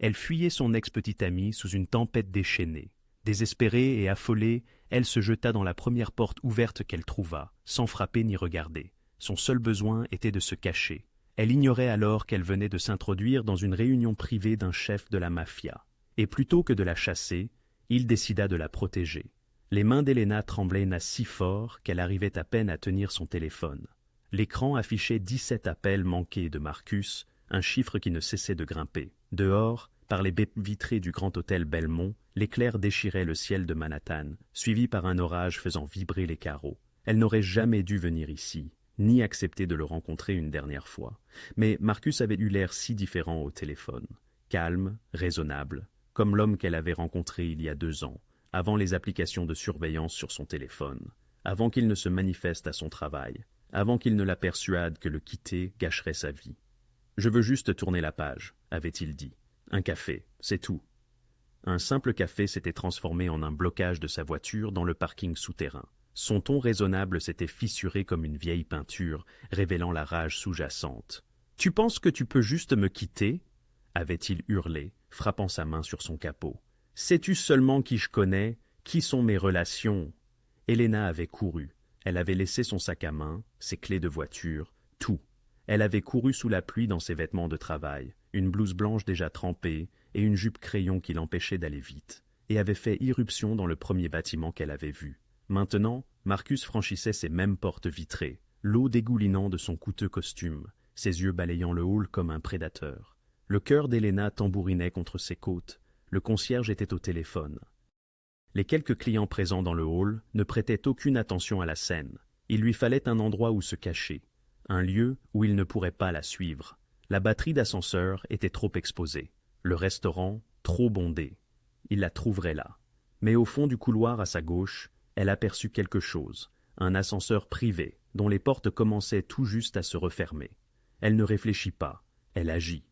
Elle fuyait son ex-petite amie sous une tempête déchaînée. Désespérée et affolée, elle se jeta dans la première porte ouverte qu'elle trouva, sans frapper ni regarder. Son seul besoin était de se cacher. Elle ignorait alors qu'elle venait de s'introduire dans une réunion privée d'un chef de la mafia. Et plutôt que de la chasser, il décida de la protéger. Les mains d'Elena tremblaient si fort qu'elle arrivait à peine à tenir son téléphone. L'écran affichait 17 appels manqués de Marcus, un chiffre qui ne cessait de grimper. Dehors, par les baies vitrées du grand hôtel Belmont, l'éclair déchirait le ciel de Manhattan, suivi par un orage faisant vibrer les carreaux. Elle n'aurait jamais dû venir ici, ni accepter de le rencontrer une dernière fois. Mais Marcus avait eu l'air si différent au téléphone. Calme, raisonnable, comme l'homme qu'elle avait rencontré il y a 2 ans, avant les applications de surveillance sur son téléphone, avant qu'il ne se manifeste à son travail, avant qu'il ne la persuade que le quitter gâcherait sa vie. « Je veux juste tourner la page », avait-il dit. « Un café, c'est tout. » Un simple café s'était transformé en un blocage de sa voiture dans le parking souterrain. Son ton raisonnable s'était fissuré comme une vieille peinture, révélant la rage sous-jacente. « Tu penses que tu peux juste me quitter ?» avait-il hurlé, frappant sa main sur son capot. « Sais-tu seulement qui je connais, qui sont mes relations ?» Elena avait couru. Elle avait laissé son sac à main, ses clés de voiture, tout. Elle avait couru sous la pluie dans ses vêtements de travail, une blouse blanche déjà trempée et une jupe crayon qui l'empêchait d'aller vite, et avait fait irruption dans le premier bâtiment qu'elle avait vu. Maintenant, Marcus franchissait ces mêmes portes vitrées, l'eau dégoulinant de son coûteux costume, ses yeux balayant le hall comme un prédateur. Le cœur d'Elena tambourinait contre ses côtes. Le concierge était au téléphone. Les quelques clients présents dans le hall ne prêtaient aucune attention à la scène. Il lui fallait un endroit où se cacher, un lieu où il ne pourrait pas la suivre. La batterie d'ascenseur était trop exposée, le restaurant trop bondé. Il la trouverait là. Mais au fond du couloir à sa gauche, elle aperçut quelque chose, un ascenseur privé dont les portes commençaient tout juste à se refermer. Elle ne réfléchit pas, elle agit.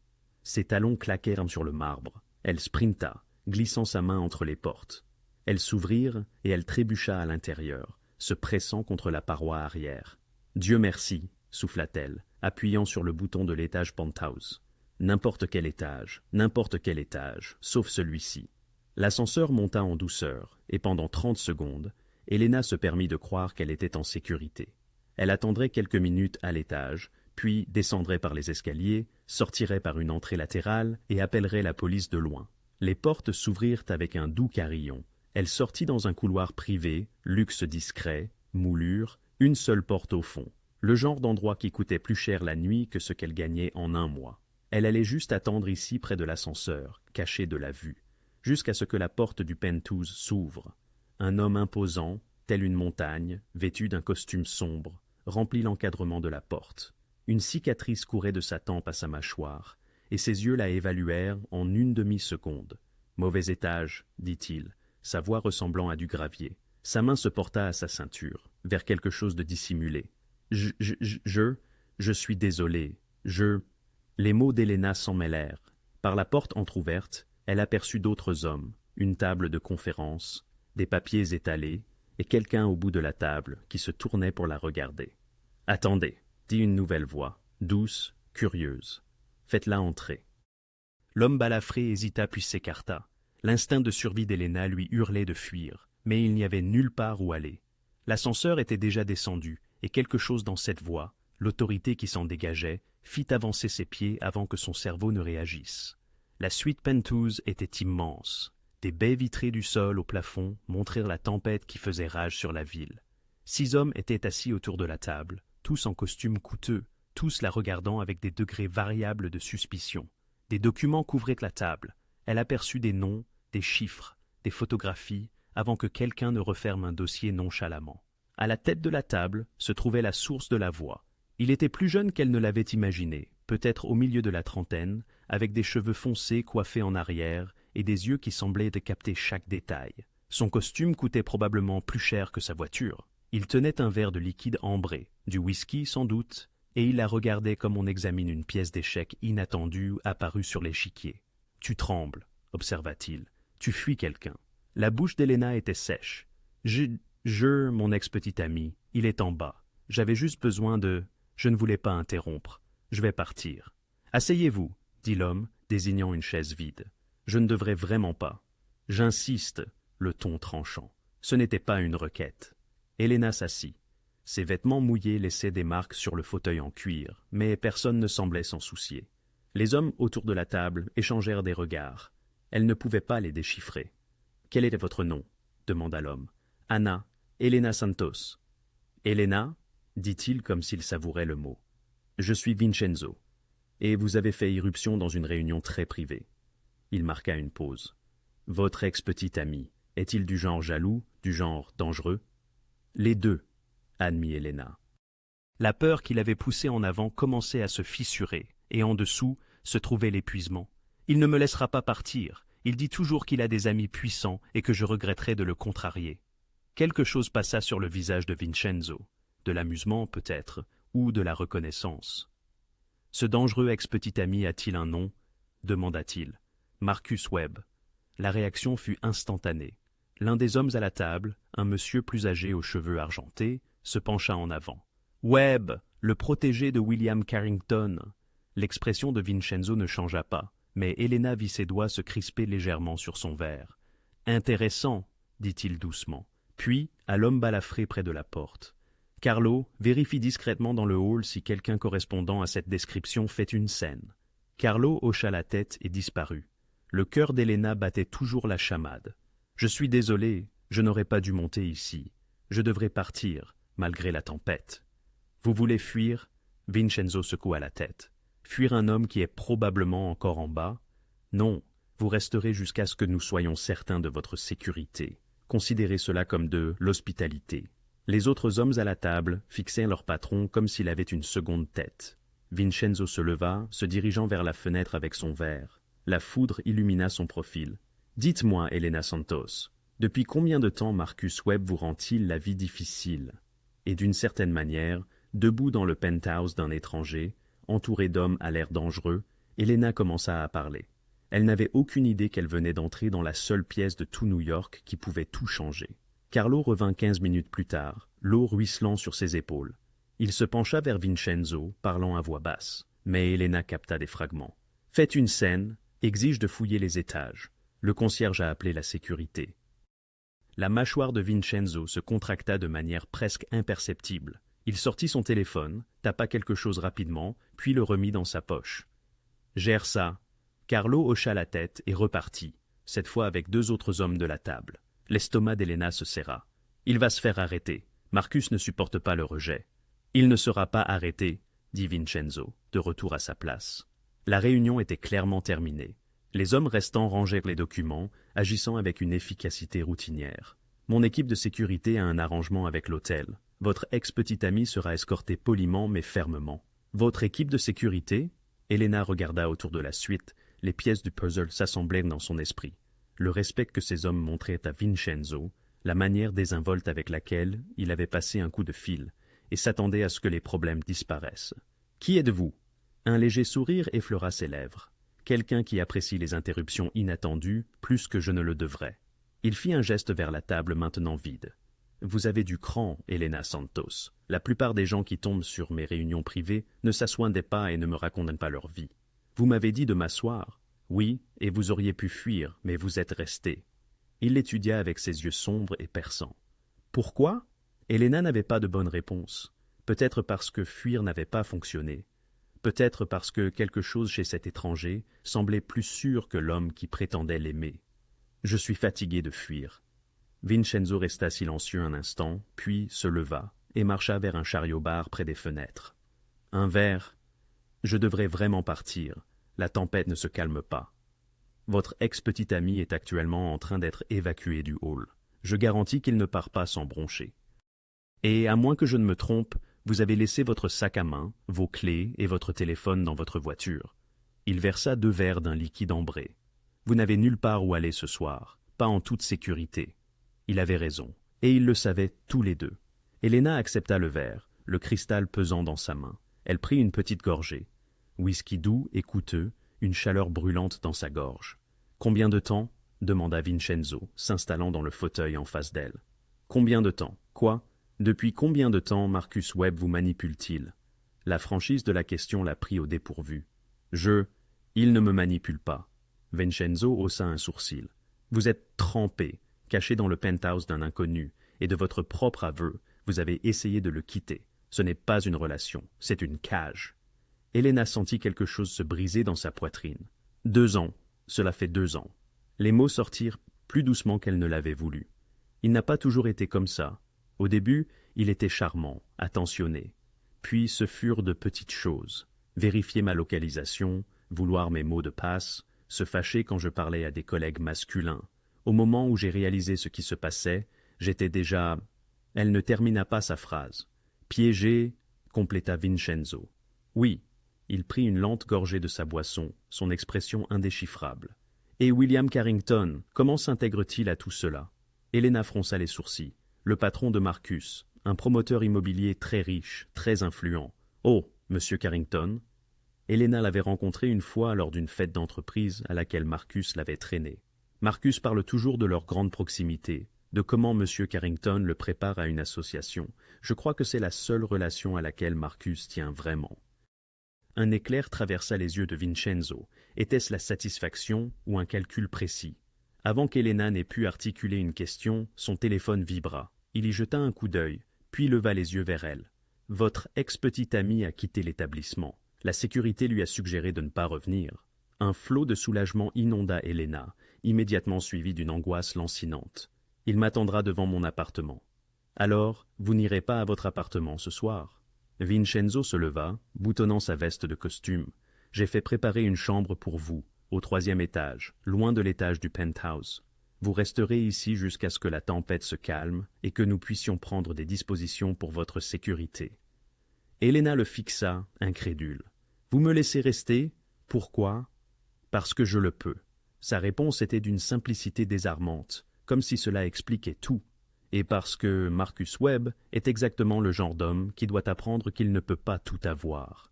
Ses talons claquèrent sur le marbre. Elle sprinta, glissant sa main entre les portes. Elles s'ouvrirent et elle trébucha à l'intérieur, se pressant contre la paroi arrière. « Dieu merci !» souffla-t-elle, appuyant sur le bouton de l'étage penthouse. « N'importe quel étage, sauf celui-ci. » L'ascenseur monta en douceur, et pendant 30 secondes, Elena se permit de croire qu'elle était en sécurité. Elle attendrait quelques minutes à l'étage, puis descendrait par les escaliers, sortirait par une entrée latérale et appellerait la police de loin. Les portes s'ouvrirent avec un doux carillon. Elle sortit dans un couloir privé, luxe discret, moulure, une seule porte au fond. Le genre d'endroit qui coûtait plus cher la nuit que ce qu'elle gagnait en 1 mois. Elle allait juste attendre ici près de l'ascenseur, cachée de la vue, jusqu'à ce que la porte du penthouse s'ouvre. Un homme imposant, tel une montagne, vêtu d'un costume sombre, remplit l'encadrement de la porte. Une cicatrice courait de sa tempe à sa mâchoire, et ses yeux la évaluèrent en une demi-seconde. « Mauvais étage, » dit-il, sa voix ressemblant à du gravier. Sa main se porta à sa ceinture, vers quelque chose de dissimulé. « Je suis désolé, Les mots d'Elena s'en mêlèrent. Par la porte entr'ouverte, elle aperçut d'autres hommes, une table de conférence, des papiers étalés, et quelqu'un au bout de la table qui se tournait pour la regarder. « Attendez !» dit une nouvelle voix, douce, curieuse. « Faites-la entrer. » L'homme balafré hésita puis s'écarta. L'instinct de survie d'Elena lui hurlait de fuir, mais il n'y avait nulle part où aller. L'ascenseur était déjà descendu, et quelque chose dans cette voix, l'autorité qui s'en dégageait, fit avancer ses pieds avant que son cerveau ne réagisse. La suite penthouse était immense. Des baies vitrées du sol au plafond montrèrent la tempête qui faisait rage sur la ville. 6 hommes étaient assis autour de la table, tous en costumes coûteux, tous la regardant avec des degrés variables de suspicion. Des documents couvraient la table. Elle aperçut des noms, des chiffres, des photographies, avant que quelqu'un ne referme un dossier nonchalamment. À la tête de la table se trouvait la source de la voix. Il était plus jeune qu'elle ne l'avait imaginé, peut-être au milieu de la trentaine, avec des cheveux foncés coiffés en arrière et des yeux qui semblaient de capter chaque détail. Son costume coûtait probablement plus cher que sa voiture. Il tenait un verre de liquide ambré, du whisky sans doute, et il la regardait comme on examine une pièce d'échecs inattendue apparue sur l'échiquier. « Tu trembles, » observa-t-il. « Tu fuis quelqu'un. » La bouche d'Elena était sèche. Mon ex-petite amie, il est en bas. J'avais juste besoin de... Je ne voulais pas interrompre. Je vais partir. »« Asseyez-vous, » dit l'homme, désignant une chaise vide. Je ne devrais vraiment pas. J'insiste, le ton tranchant. Ce n'était pas une requête. Elena s'assit. Ses vêtements mouillés laissaient des marques sur le fauteuil en cuir, mais personne ne semblait s'en soucier. Les hommes autour de la table échangèrent des regards. Elle ne pouvait pas les déchiffrer. « Quel était votre nom » demanda l'homme. « Anna, Elena Santos. »« Elena » dit-il comme s'il savourait le mot. « Je suis Vincenzo. Et vous avez fait irruption dans une réunion très privée. » Il marqua une pause. « Votre ex-petit ami, est-il du genre jaloux, du genre dangereux ?»« Les deux, » admit Elena. La peur qui l'avait poussé en avant commençait à se fissurer, et en dessous se trouvait l'épuisement. Il ne me laissera pas partir. Il dit toujours qu'il a des amis puissants et que je regretterais de le contrarier. Quelque chose passa sur le visage de Vincenzo, de l'amusement peut-être, ou de la reconnaissance. « Ce dangereux ex-petit ami a-t-il un nom » demanda-t-il. « Marcus Webb. » La réaction fut instantanée. L'un des hommes à la table, un monsieur plus âgé aux cheveux argentés, se pencha en avant. « Webb, le protégé de William Carrington !» L'expression de Vincenzo ne changea pas, mais Elena vit ses doigts se crisper légèrement sur son verre. « Intéressant, » dit-il doucement, puis à l'homme balafré près de la porte. « Carlo, vérifie discrètement dans le hall si quelqu'un correspondant à cette description fait une scène. » Carlo hocha la tête et disparut. Le cœur d'Elena battait toujours la chamade. « Je suis désolé, je n'aurais pas dû monter ici. Je devrais partir, malgré la tempête. »« Vous voulez fuir ?» Vincenzo secoua la tête. « Fuir un homme qui est probablement encore en bas ? Non, vous resterez jusqu'à ce que nous soyons certains de votre sécurité. Considérez cela comme de l'hospitalité. » Les autres hommes à la table fixèrent leur patron comme s'il avait une seconde tête. Vincenzo se leva, se dirigeant vers la fenêtre avec son verre. La foudre illumina son profil. « Dites-moi, Elena Santos, depuis combien de temps Marcus Webb vous rend-il la vie difficile ?» Et d'une certaine manière, debout dans le penthouse d'un étranger, entourée d'hommes à l'air dangereux, Elena commença à parler. Elle n'avait aucune idée qu'elle venait d'entrer dans la seule pièce de tout New York qui pouvait tout changer. Carlo revint 15 minutes plus tard, l'eau ruisselant sur ses épaules. Il se pencha vers Vincenzo, parlant à voix basse. Mais Elena capta des fragments. « Faites une scène, exige de fouiller les étages. Le concierge a appelé la sécurité. » La mâchoire de Vincenzo se contracta de manière presque imperceptible. Il sortit son téléphone, tapa quelque chose rapidement, puis le remit dans sa poche. « Gère ça. » Carlo hocha la tête et repartit, cette fois avec 2 autres hommes de la table. L'estomac d'Elena se serra. « Il va se faire arrêter. Marcus ne supporte pas le rejet. »« Il ne sera pas arrêté, » dit Vincenzo, de retour à sa place. La réunion était clairement terminée. Les hommes restants rangèrent les documents, agissant avec une efficacité routinière. « Mon équipe de sécurité a un arrangement avec l'hôtel. Votre ex-petit ami sera escorté poliment mais fermement. »« Votre équipe de sécurité ?» Elena regarda autour de la suite. Les pièces du puzzle s'assemblèrent dans son esprit. Le respect que ces hommes montraient à Vincenzo, la manière désinvolte avec laquelle il avait passé un coup de fil, et s'attendait à ce que les problèmes disparaissent. « Qui êtes-vous » Un léger sourire effleura ses lèvres. Quelqu'un qui apprécie les interruptions inattendues plus que je ne le devrais. Il fit un geste vers la table maintenant vide. « Vous avez du cran, Elena Santos. La plupart des gens qui tombent sur mes réunions privées ne s'assoindaient pas et ne me racontent pas leur vie. Vous m'avez dit de m'asseoir. Oui, et vous auriez pu fuir, mais vous êtes resté. » Il l'étudia avec ses yeux sombres et perçants. « Pourquoi » Elena n'avait pas de bonne réponse. Peut-être parce que fuir n'avait pas fonctionné. Peut-être parce que quelque chose chez cet étranger semblait plus sûr que l'homme qui prétendait l'aimer. « Je suis fatigué de fuir. » Vincenzo resta silencieux un instant, puis se leva et marcha vers un chariot-bar près des fenêtres. « Un verre. Je devrais vraiment partir. La tempête ne se calme pas. Votre ex-petit ami est actuellement en train d'être évacué du hall. Je garantis qu'il ne part pas sans broncher. Et, à moins que je ne me trompe, vous avez laissé votre sac à main, vos clés et votre téléphone dans votre voiture. » Il versa 2 verres d'un liquide ambré. « Vous n'avez nulle part où aller ce soir, pas en toute sécurité. » Il avait raison, et ils le savaient tous les deux. Elena accepta le verre, le cristal pesant dans sa main. Elle prit une petite gorgée. Whisky doux et coûteux, une chaleur brûlante dans sa gorge. « Combien de temps » demanda Vincenzo, s'installant dans le fauteuil en face d'elle. « Combien de temps ? Quoi ? Depuis combien de temps Marcus Webb vous manipule-t-il » La franchise de la question la prit au dépourvu. « Il ne me manipule pas. » Vincenzo haussa un sourcil. Vous êtes trempé, caché dans le penthouse d'un inconnu, et de votre propre aveu, vous avez essayé de le quitter. Ce n'est pas une relation, c'est une cage. Elena sentit quelque chose se briser dans sa poitrine. 2 ans, cela fait 2 ans. Les mots sortirent plus doucement qu'elle ne l'avait voulu. Il n'a pas toujours été comme ça. Au début, il était charmant, attentionné. Puis ce furent de petites choses. Vérifier ma localisation, vouloir mes mots de passe, se fâcher quand je parlais à des collègues masculins. Au moment où j'ai réalisé ce qui se passait, j'étais déjà... Elle ne termina pas sa phrase. Piégé, compléta Vincenzo. Oui, il prit une lente gorgée de sa boisson, son expression indéchiffrable. Et William Carrington, comment s'intègre-t-il à tout cela? Elena fronça les sourcils. Le patron de Marcus, un promoteur immobilier très riche, très influent. Oh, monsieur Carrington. Elena l'avait rencontré une fois lors d'une fête d'entreprise à laquelle Marcus l'avait traîné. Marcus parle toujours de leur grande proximité, de comment monsieur Carrington le prépare à une association. Je crois que c'est la seule relation à laquelle Marcus tient vraiment. Un éclair traversa les yeux de Vincenzo. Était-ce la satisfaction ou un calcul précis? Avant qu'Elena n'ait pu articuler une question, son téléphone vibra. Il y jeta un coup d'œil, puis leva les yeux vers elle. « Votre ex-petite amie a quitté l'établissement. La sécurité lui a suggéré de ne pas revenir. » Un flot de soulagement inonda Elena, immédiatement suivi d'une angoisse lancinante. « Il m'attendra devant mon appartement. »« Alors, vous n'irez pas à votre appartement ce soir ?» Vincenzo se leva, boutonnant sa veste de costume. « J'ai fait préparer une chambre pour vous, au 3e étage, loin de l'étage du penthouse. Vous resterez ici jusqu'à ce que la tempête se calme et que nous puissions prendre des dispositions pour votre sécurité. » Elena le fixa, incrédule. « Vous me laissez rester? Pourquoi? » « Parce que je le peux. » Sa réponse était d'une simplicité désarmante, comme si cela expliquait tout. Et parce que Marcus Webb est exactement le genre d'homme qui doit apprendre qu'il ne peut pas tout avoir.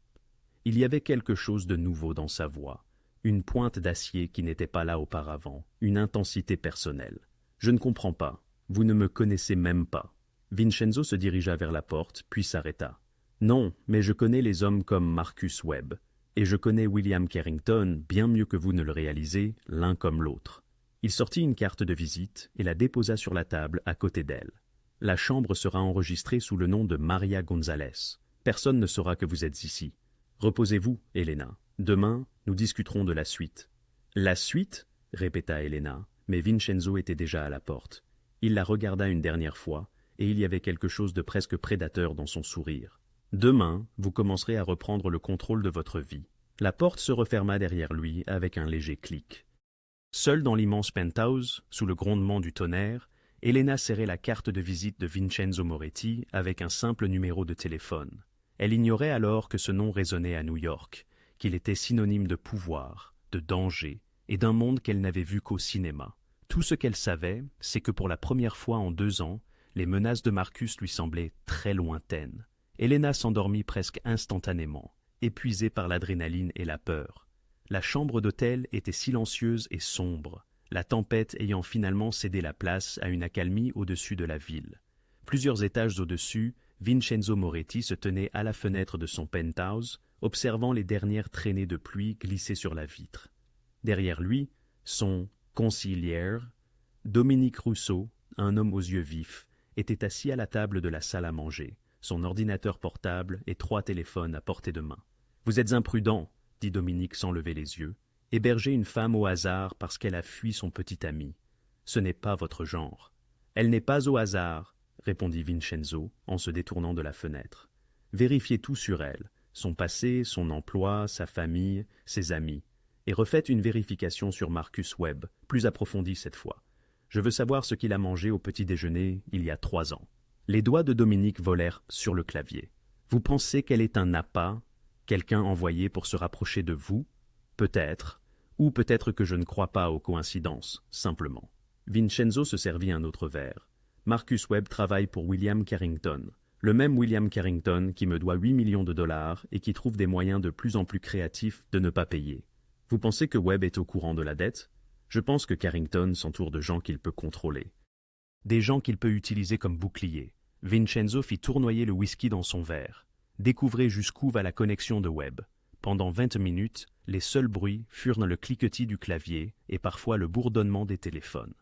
Il y avait quelque chose de nouveau dans sa voix, une pointe d'acier qui n'était pas là auparavant, une intensité personnelle. « Je ne comprends pas. Vous ne me connaissez même pas. » Vincenzo se dirigea vers la porte, puis s'arrêta. « Non, mais je connais les hommes comme Marcus Webb. Et je connais William Carrington bien mieux que vous ne le réalisez, l'un comme l'autre. » Il sortit une carte de visite et la déposa sur la table à côté d'elle. « La chambre sera enregistrée sous le nom de Maria Gonzalez. Personne ne saura que vous êtes ici. Reposez-vous, Elena. Demain, nous discuterons de la suite. »« La suite ?» répéta Elena, mais Vincenzo était déjà à la porte. Il la regarda une dernière fois, et il y avait quelque chose de presque prédateur dans son sourire. « Demain, vous commencerez à reprendre le contrôle de votre vie. » La porte se referma derrière lui avec un léger clic. Seule dans l'immense penthouse, sous le grondement du tonnerre, Elena serrait la carte de visite de Vincenzo Moretti avec un simple numéro de téléphone. Elle ignorait alors que ce nom résonnait à New York, qu'il était synonyme de pouvoir, de danger et d'un monde qu'elle n'avait vu qu'au cinéma. Tout ce qu'elle savait, c'est que pour la première fois en 2 ans, les menaces de Marcus lui semblaient très lointaines. Elena s'endormit presque instantanément, épuisée par l'adrénaline et la peur. La chambre d'hôtel était silencieuse et sombre, la tempête ayant finalement cédé la place à une accalmie au-dessus de la ville. Plusieurs étages au-dessus, Vincenzo Moretti se tenait à la fenêtre de son penthouse, observant les dernières traînées de pluie glisser sur la vitre. Derrière lui, son concilière, Dominique Rousseau, un homme aux yeux vifs, était assis à la table de la salle à manger, son ordinateur portable et 3 téléphones à portée de main. « Vous êtes imprudent, » dit Dominique sans lever les yeux. « Héberger une femme au hasard parce qu'elle a fui son petit ami. Ce n'est pas votre genre. »« Elle n'est pas au hasard, » répondit Vincenzo en se détournant de la fenêtre. « Vérifiez tout sur elle, son passé, son emploi, sa famille, ses amis. Et refaites une vérification sur Marcus Webb, plus approfondie cette fois. Je veux savoir ce qu'il a mangé au petit déjeuner il y a 3 ans. » Les doigts de Dominique volèrent sur le clavier. « Vous pensez qu'elle est un appât, quelqu'un envoyé pour se rapprocher de vous? Peut-être. Ou peut-être que je ne crois pas aux coïncidences, simplement. » Vincenzo se servit un autre verre. « Marcus Webb travaille pour William Carrington. Le même William Carrington qui me doit 8 millions de dollars et qui trouve des moyens de plus en plus créatifs de ne pas payer. Vous pensez que Webb est au courant de la dette? Je pense que Carrington s'entoure de gens qu'il peut contrôler. Des gens qu'il peut utiliser comme bouclier. » Vincenzo fit tournoyer le whisky dans son verre. « Découvrez jusqu'où va la connexion de Webb. Pendant 20 minutes, les seuls bruits furent le cliquetis du clavier et parfois le bourdonnement des téléphones.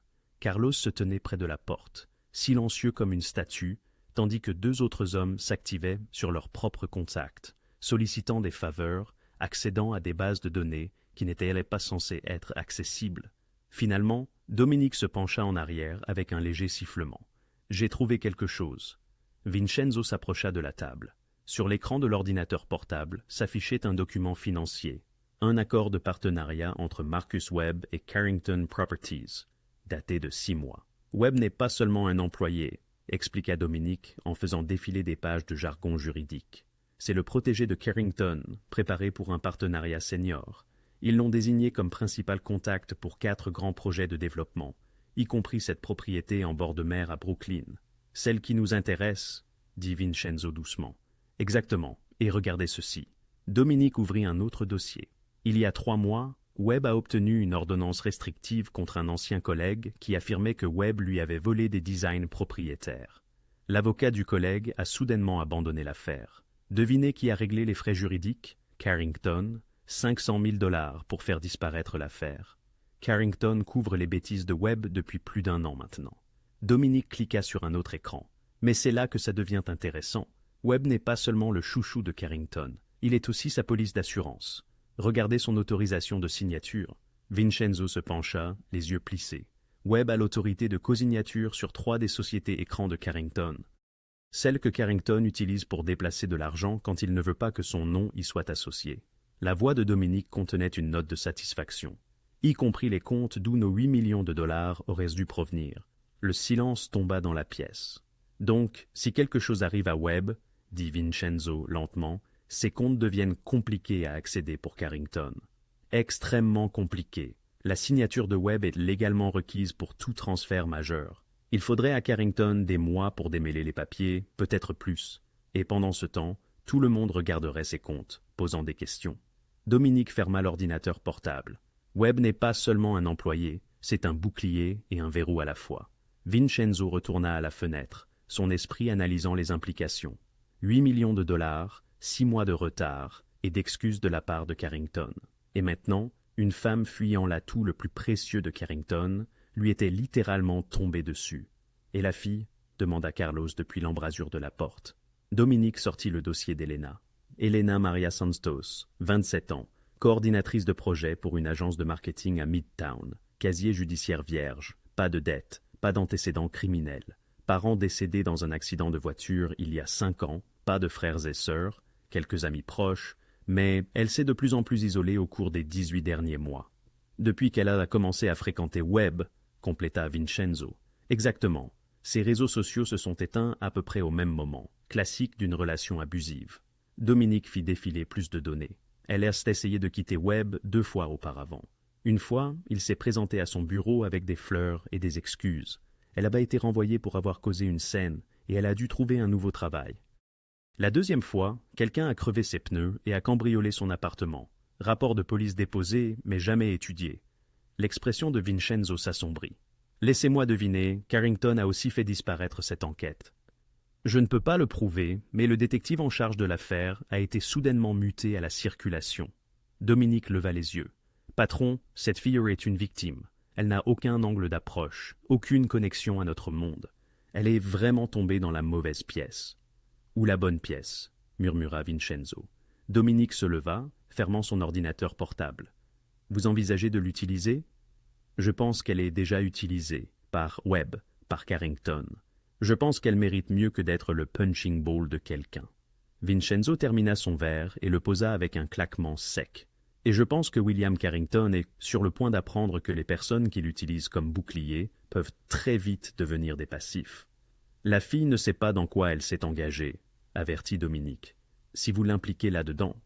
Carlos se tenait près de la porte, silencieux comme une statue, tandis que deux autres hommes s'activaient sur leurs propres contacts, sollicitant des faveurs, accédant à des bases de données qui n'étaient pas censées être accessibles. Finalement, Dominique se pencha en arrière avec un léger sifflement. « J'ai trouvé quelque chose. » Vincenzo s'approcha de la table. Sur l'écran de l'ordinateur portable s'affichait un document financier, un accord de partenariat entre Marcus Webb et Carrington Properties, daté de 6 mois. Webb n'est pas seulement un employé, expliqua Dominique en faisant défiler des pages de jargon juridique. C'est le protégé de Carrington, préparé pour un partenariat senior. Ils l'ont désigné comme principal contact pour 4 grands projets de développement, y compris cette propriété en bord de mer à Brooklyn. Celle qui nous intéresse, dit Vincenzo doucement. Exactement, et regardez ceci. Dominique ouvrit un autre dossier. Il y a 3 mois, Webb a obtenu une ordonnance restrictive contre un ancien collègue qui affirmait que Webb lui avait volé des designs propriétaires. L'avocat du collègue a soudainement abandonné l'affaire. Devinez qui a réglé les frais juridiques? Carrington, 500 000 $ pour faire disparaître l'affaire. Carrington couvre les bêtises de Webb depuis plus d'1 an maintenant. Dominique cliqua sur un autre écran. Mais c'est là que ça devient intéressant. Webb n'est pas seulement le chouchou de Carrington, il est aussi sa police d'assurance. Regardez son autorisation de signature. Vincenzo se pencha, les yeux plissés. Webb a l'autorité de cosignature sur 3 des sociétés écrans de Carrington. Celle que Carrington utilise pour déplacer de l'argent quand il ne veut pas que son nom y soit associé. La voix de Dominique contenait une note de satisfaction. Y compris les comptes d'où nos 8 millions de dollars auraient dû provenir. Le silence tomba dans la pièce. Donc, si quelque chose arrive à Webb, dit Vincenzo lentement, ces comptes deviennent compliqués à accéder pour Carrington. Extrêmement compliqués. La signature de Webb est légalement requise pour tout transfert majeur. Il faudrait à Carrington des mois pour démêler les papiers, peut-être plus. Et pendant ce temps, tout le monde regarderait ses comptes, posant des questions. Dominique ferma l'ordinateur portable. Webb n'est pas seulement un employé, c'est un bouclier et un verrou à la fois. Vincenzo retourna à la fenêtre, son esprit analysant les implications. 8 millions de dollars, 6 mois de retard et d'excuses de la part de Carrington. Et maintenant, une femme fuyant l'atout le plus précieux de Carrington lui était littéralement tombée dessus. « Et la fille ?» demanda Carlos depuis l'embrasure de la porte. Dominique sortit le dossier d'Elena. Elena Maria Santos, 27 ans, coordinatrice de projet pour une agence de marketing à Midtown, casier judiciaire vierge, pas de dette, pas d'antécédents criminels, parents décédés dans un accident de voiture il y a 5 ans, pas de frères et sœurs, quelques amis proches, mais elle s'est de plus en plus isolée au cours des 18 derniers mois. Depuis qu'elle a commencé à fréquenter Webb, compléta Vincenzo. Exactement, ses réseaux sociaux se sont éteints à peu près au même moment, classique d'une relation abusive. Dominique fit défiler plus de données. Elle a essayé de quitter Webb 2 fois auparavant. Une fois, il s'est présenté à son bureau avec des fleurs et des excuses. Elle a été renvoyée pour avoir causé une scène et elle a dû trouver un nouveau travail. La 2e fois, quelqu'un a crevé ses pneus et a cambriolé son appartement. Rapport de police déposé, mais jamais étudié. L'expression de Vincenzo s'assombrit. Laissez-moi deviner, Carrington a aussi fait disparaître cette enquête. Je ne peux pas le prouver, mais le détective en charge de l'affaire a été soudainement muté à la circulation. Dominique leva les yeux. Patron, cette fille est une victime. Elle n'a aucun angle d'approche, aucune connexion à notre monde. Elle est vraiment tombée dans la mauvaise pièce. Ou la bonne pièce, murmura Vincenzo. Dominique se leva, fermant son ordinateur portable. Vous envisagez de l'utiliser? Je pense qu'elle est déjà utilisée, par Webb, par Carrington. Je pense qu'elle mérite mieux que d'être le punching ball de quelqu'un. Vincenzo termina son verre et le posa avec un claquement sec. Et je pense que William Carrington est sur le point d'apprendre que les personnes qui l'utilisent comme bouclier peuvent très vite devenir des passifs. La fille ne sait pas dans quoi elle s'est engagée, avertit Dominique. Si vous l'impliquez là-dedans,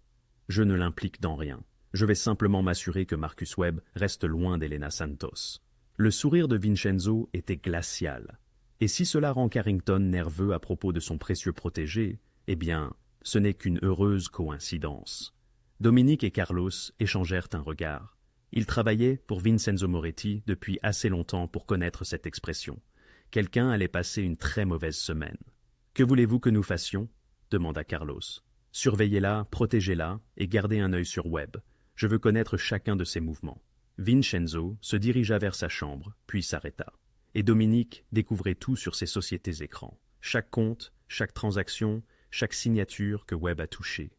je ne l'implique dans rien. Je vais simplement m'assurer que Marcus Webb reste loin d'Elena Santos. Le sourire de Vincenzo était glacial. Et si cela rend Carrington nerveux à propos de son précieux protégé, eh bien, ce n'est qu'une heureuse coïncidence. Dominique et Carlos échangèrent un regard. Ils travaillaient pour Vincenzo Moretti depuis assez longtemps pour connaître cette expression. Quelqu'un allait passer une très mauvaise semaine. « Que voulez-vous que nous fassions ?» demanda Carlos. Surveillez-la, protégez-la et gardez un œil sur Webb. Je veux connaître chacun de ses mouvements. Vincenzo se dirigea vers sa chambre, puis s'arrêta. Et Dominique découvrait tout sur ses sociétés écrans. Chaque compte, chaque transaction, chaque signature que Webb a touchée.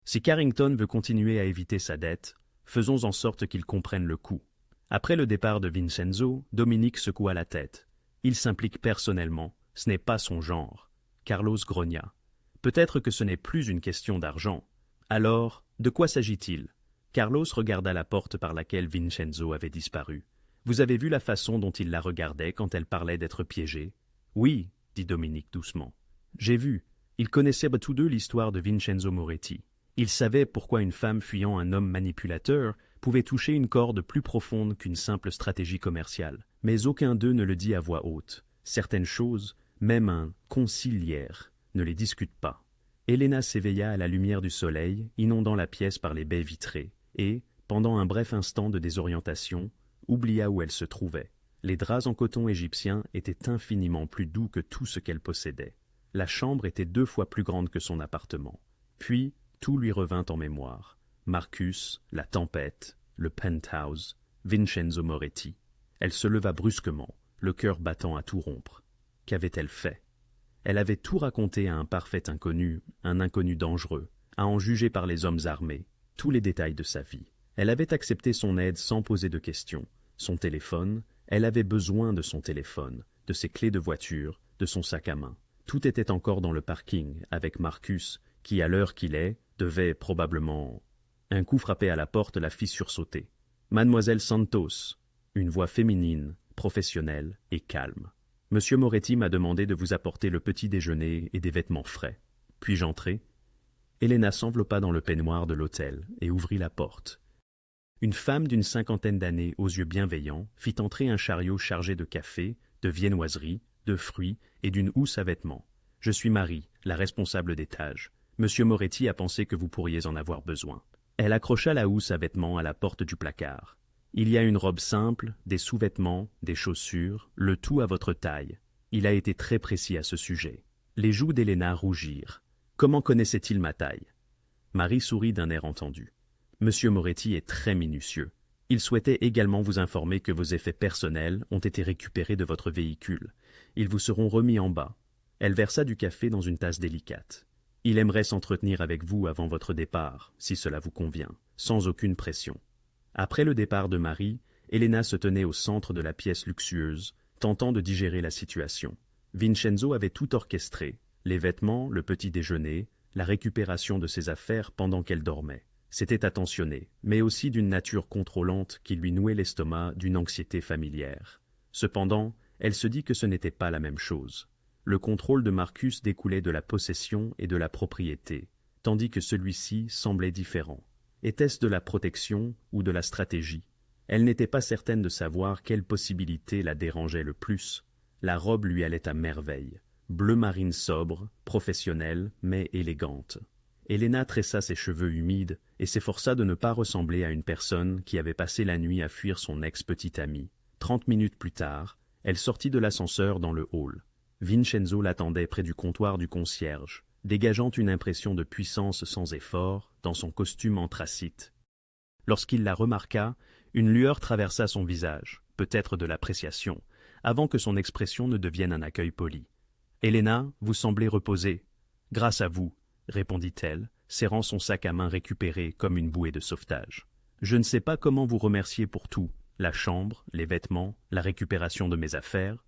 Si Carrington veut continuer à éviter sa dette, faisons en sorte qu'il comprenne le coût. Après le départ de Vincenzo, Dominique secoua la tête. Il s'implique personnellement, ce n'est pas son genre. Carlos grogna. Peut-être que ce n'est plus une question d'argent. Alors, de quoi s'agit-il? Carlos regarda la porte par laquelle Vincenzo avait disparu. Vous avez vu la façon dont il la regardait quand elle parlait d'être piégée? Oui, dit Dominique doucement. J'ai vu. Ils connaissaient tous deux l'histoire de Vincenzo Moretti. Ils savaient pourquoi une femme fuyant un homme manipulateur pouvait toucher une corde plus profonde qu'une simple stratégie commerciale. Mais aucun d'eux ne le dit à voix haute. Certaines choses, même un conciliaire, ne les discute pas. Elena s'éveilla à la lumière du soleil, inondant la pièce par les baies vitrées, et, pendant un bref instant de désorientation, oublia où elle se trouvait. Les draps en coton égyptien étaient infiniment plus doux que tout ce qu'elle possédait. La chambre était 2 fois plus grande que son appartement. Puis, tout lui revint en mémoire. Marcus, la tempête, le penthouse, Vincenzo Moretti. Elle se leva brusquement, le cœur battant à tout rompre. Qu'avait-elle fait? Elle avait tout raconté à un parfait inconnu, un inconnu dangereux, à en juger par les hommes armés, tous les détails de sa vie. Elle avait accepté son aide sans poser de questions. Son téléphone, elle avait besoin de son téléphone, de ses clés de voiture, de son sac à main. Tout était encore dans le parking, avec Marcus, qui, à l'heure qu'il est, devait probablement... Un coup frappé à la porte la fit sursauter. « Mademoiselle Santos !» Une voix féminine, professionnelle et calme. « Monsieur Moretti m'a demandé de vous apporter le petit déjeuner et des vêtements frais. Puis-je entrer ?» Elena s'enveloppa dans le peignoir de l'hôtel et ouvrit la porte. Une femme d'une 50aine d'années aux yeux bienveillants fit entrer un chariot chargé de café, de viennoiseries, de fruits et d'une housse à vêtements. « Je suis Marie, la responsable d'étage. Monsieur Moretti a pensé que vous pourriez en avoir besoin. » Elle accrocha la housse à vêtements à la porte du placard. « Il y a une robe simple, des sous-vêtements, des chaussures, le tout à votre taille. » Il a été très précis à ce sujet. Les joues d'Elena rougirent. Comment connaissait-il ma taille? Marie sourit d'un air entendu. Monsieur Moretti est très minutieux. Il souhaitait également vous informer que vos effets personnels ont été récupérés de votre véhicule. Ils vous seront remis en bas. Elle versa du café dans une tasse délicate. Il aimerait s'entretenir avec vous avant votre départ, si cela vous convient, sans aucune pression. Après le départ de Marie, Elena se tenait au centre de la pièce luxueuse, tentant de digérer la situation. Vincenzo avait tout orchestré, les vêtements, le petit déjeuner, la récupération de ses affaires pendant qu'elle dormait. C'était attentionné, mais aussi d'une nature contrôlante qui lui nouait l'estomac d'une anxiété familière. Cependant, elle se dit que ce n'était pas la même chose. Le contrôle de Marcus découlait de la possession et de la propriété, tandis que celui-ci semblait différent. Était-ce de la protection ou de la stratégie? Elle n'était pas certaine de savoir quelle possibilité la dérangeait le plus. La robe lui allait à merveille. Bleu marine sobre, professionnelle, mais élégante. Elena tressa ses cheveux humides et s'efforça de ne pas ressembler à une personne qui avait passé la nuit à fuir son ex-petite amie. 30 minutes plus tard, elle sortit de l'ascenseur dans le hall. Vincenzo l'attendait près du comptoir du concierge, dégageant une impression de puissance sans effort dans son costume anthracite. Lorsqu'il la remarqua, une lueur traversa son visage, peut-être de l'appréciation, avant que son expression ne devienne un accueil poli. « Elena, vous semblez reposée. »« Grâce à vous, » répondit-elle, serrant son sac à main récupéré comme une bouée de sauvetage. « Je ne sais pas comment vous remercier pour tout, la chambre, les vêtements, la récupération de mes affaires.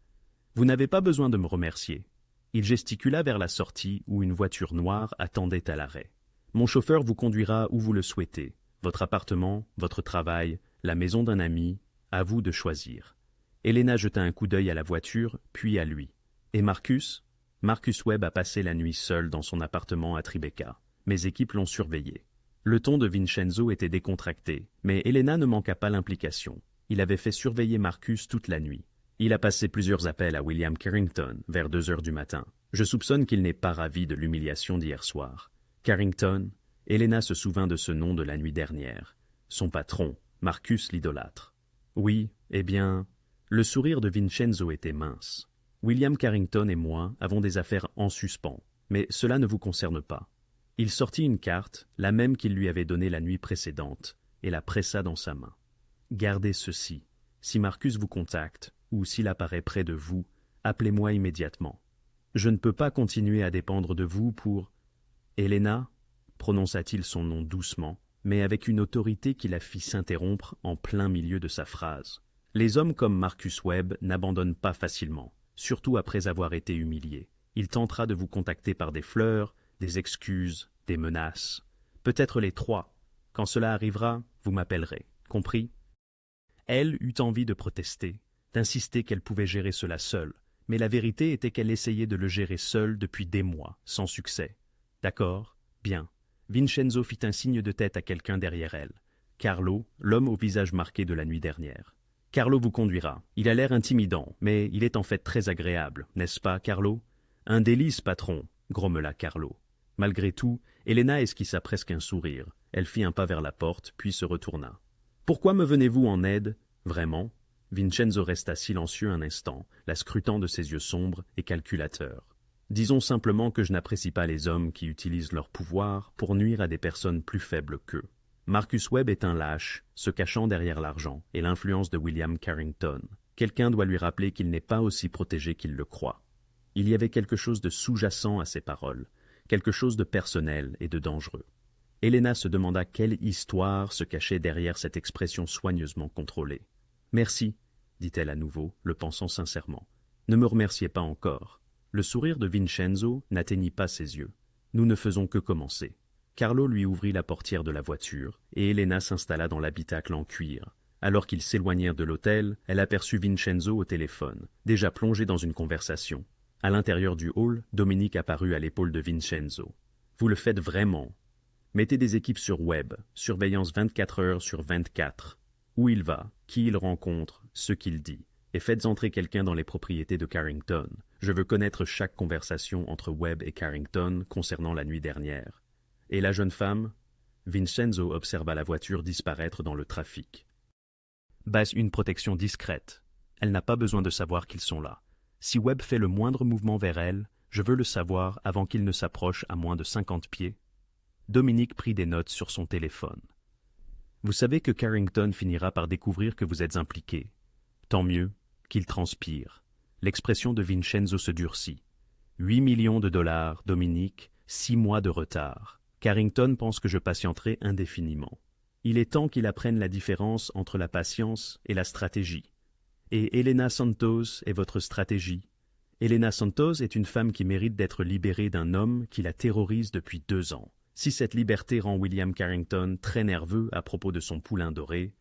Vous n'avez pas besoin de me remercier. » Il gesticula vers la sortie où une voiture noire attendait à l'arrêt. « Mon chauffeur vous conduira où vous le souhaitez. Votre appartement, votre travail, la maison d'un ami, à vous de choisir. » Elena jeta un coup d'œil à la voiture, puis à lui. « Et Marcus ?» Marcus Webb a passé la nuit seul dans son appartement à Tribeca. Mes équipes l'ont surveillé. Le ton de Vincenzo était décontracté, mais Elena ne manqua pas l'implication. Il avait fait surveiller Marcus toute la nuit. Il a passé plusieurs appels à William Carrington vers 2 heures du matin. Je soupçonne qu'il n'est pas ravi de l'humiliation d'hier soir. Carrington, Elena se souvint de ce nom de la nuit dernière. Son patron, Marcus l'idolâtre. Oui, eh bien, le sourire de Vincenzo était mince. William Carrington et moi avons des affaires en suspens, mais cela ne vous concerne pas. Il sortit une carte, la même qu'il lui avait donnée la nuit précédente, et la pressa dans sa main. Gardez ceci. Si Marcus vous contacte, ou s'il apparaît près de vous, appelez-moi immédiatement. Je ne peux pas continuer à dépendre de vous pour... Helena, prononça-t-il son nom doucement, mais avec une autorité qui la fit s'interrompre en plein milieu de sa phrase. Les hommes comme Marcus Webb n'abandonnent pas facilement, surtout après avoir été humiliés. Il tentera de vous contacter par des fleurs, des excuses, des menaces. Peut-être les trois. Quand cela arrivera, vous m'appellerez. Compris? Elle eut envie de protester, d'insister qu'elle pouvait gérer cela seule, mais la vérité était qu'elle essayait de le gérer seule depuis des mois, sans succès. D'accord, bien. Vincenzo fit un signe de tête à quelqu'un derrière elle. Carlo, l'homme au visage marqué de la nuit dernière. Carlo vous conduira. Il a l'air intimidant, mais il est en fait très agréable, n'est-ce pas, Carlo? Un délice, patron, grommela Carlo. Malgré tout, Helena esquissa presque un sourire. Elle fit un pas vers la porte, puis se retourna. Pourquoi me venez-vous en aide? Vraiment? Vincenzo resta silencieux un instant, la scrutant de ses yeux sombres et calculateurs. Disons simplement que je n'apprécie pas les hommes qui utilisent leur pouvoir pour nuire à des personnes plus faibles qu'eux. Marcus Webb est un lâche, se cachant derrière l'argent et l'influence de William Carrington. Quelqu'un doit lui rappeler qu'il n'est pas aussi protégé qu'il le croit. Il y avait quelque chose de sous-jacent à ces paroles, quelque chose de personnel et de dangereux. Helena se demanda quelle histoire se cachait derrière cette expression soigneusement contrôlée. « Merci », dit-elle à nouveau, le pensant sincèrement. « Ne me remerciez pas encore. » Le sourire de Vincenzo n'atteignit pas ses yeux. Nous ne faisons que commencer. Carlo lui ouvrit la portière de la voiture, et Helena s'installa dans l'habitacle en cuir. Alors qu'ils s'éloignèrent de l'hôtel, elle aperçut Vincenzo au téléphone, déjà plongé dans une conversation. À l'intérieur du hall, Dominique apparut à l'épaule de Vincenzo. « Vous le faites vraiment. Mettez des équipes sur Webb, surveillance 24 heures sur 24. Où il va, qui il rencontre, ce qu'il dit. Et faites entrer quelqu'un dans les propriétés de Carrington. Je veux connaître chaque conversation entre Webb et Carrington concernant la nuit dernière. Et la jeune femme? » Vincenzo observa la voiture disparaître dans le trafic. « Base une protection discrète. Elle n'a pas besoin de savoir qu'ils sont là. Si Webb fait le moindre mouvement vers elle, je veux le savoir avant qu'il ne s'approche à moins de 50 pieds. » Dominique prit des notes sur son téléphone. « Vous savez que Carrington finira par découvrir que vous êtes impliqué. Tant mieux, qu'il transpire. » L'expression de Vincenzo se durcit. 8 millions de dollars, Dominique, 6 mois de retard. Carrington pense que je patienterai indéfiniment. Il est temps qu'il apprenne la différence entre la patience et la stratégie. Et Helena Santos est votre stratégie. Helena Santos est une femme qui mérite d'être libérée d'un homme qui la terrorise depuis 2 ans. Si cette liberté rend William Carrington très nerveux à propos de son poulain doré,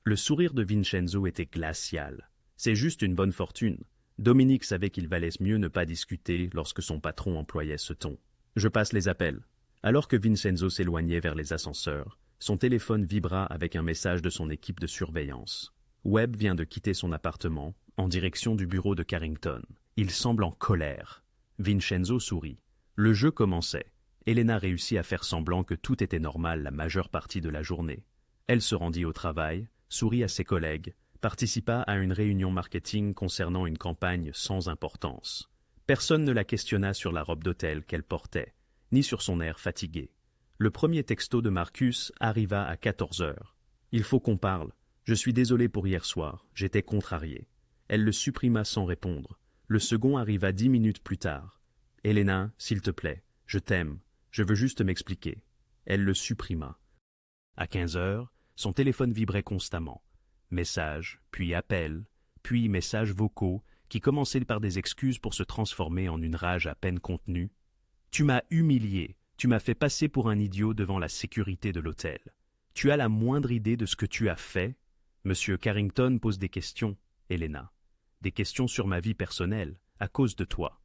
le sourire de Vincenzo était glacial. C'est juste une bonne fortune. Dominique savait qu'il valait mieux ne pas discuter lorsque son patron employait ce ton. Je passe les appels. Alors que Vincenzo s'éloignait vers les ascenseurs, son téléphone vibra avec un message de son équipe de surveillance. Webb vient de quitter son appartement, en direction du bureau de Carrington. Il semble en colère. Vincenzo sourit. Le jeu commençait. Helena réussit à faire semblant que tout était normal la majeure partie de la journée. Elle se rendit au travail, sourit à ses collègues, participa à une réunion marketing concernant une campagne sans importance. Personne ne la questionna sur la robe d'hôtel qu'elle portait, ni sur son air fatigué. Le premier texto de Marcus arriva à 14 heures. « Il faut qu'on parle. Je suis désolé pour hier soir. J'étais contrarié. » Elle le supprima sans répondre. Le second arriva 10 minutes plus tard. « Helena, s'il te plaît, je t'aime. Je veux juste m'expliquer. » Elle le supprima. À 15 heures, son téléphone vibrait constamment. Messages, puis appels, puis messages vocaux qui commençaient par des excuses pour se transformer en une rage à peine contenue. « Tu m'as humilié. Tu m'as fait passer pour un idiot devant la sécurité de l'hôtel. Tu as la moindre idée de ce que tu as fait? Monsieur Carrington pose des questions, Helena. Des questions sur ma vie personnelle, à cause de toi. »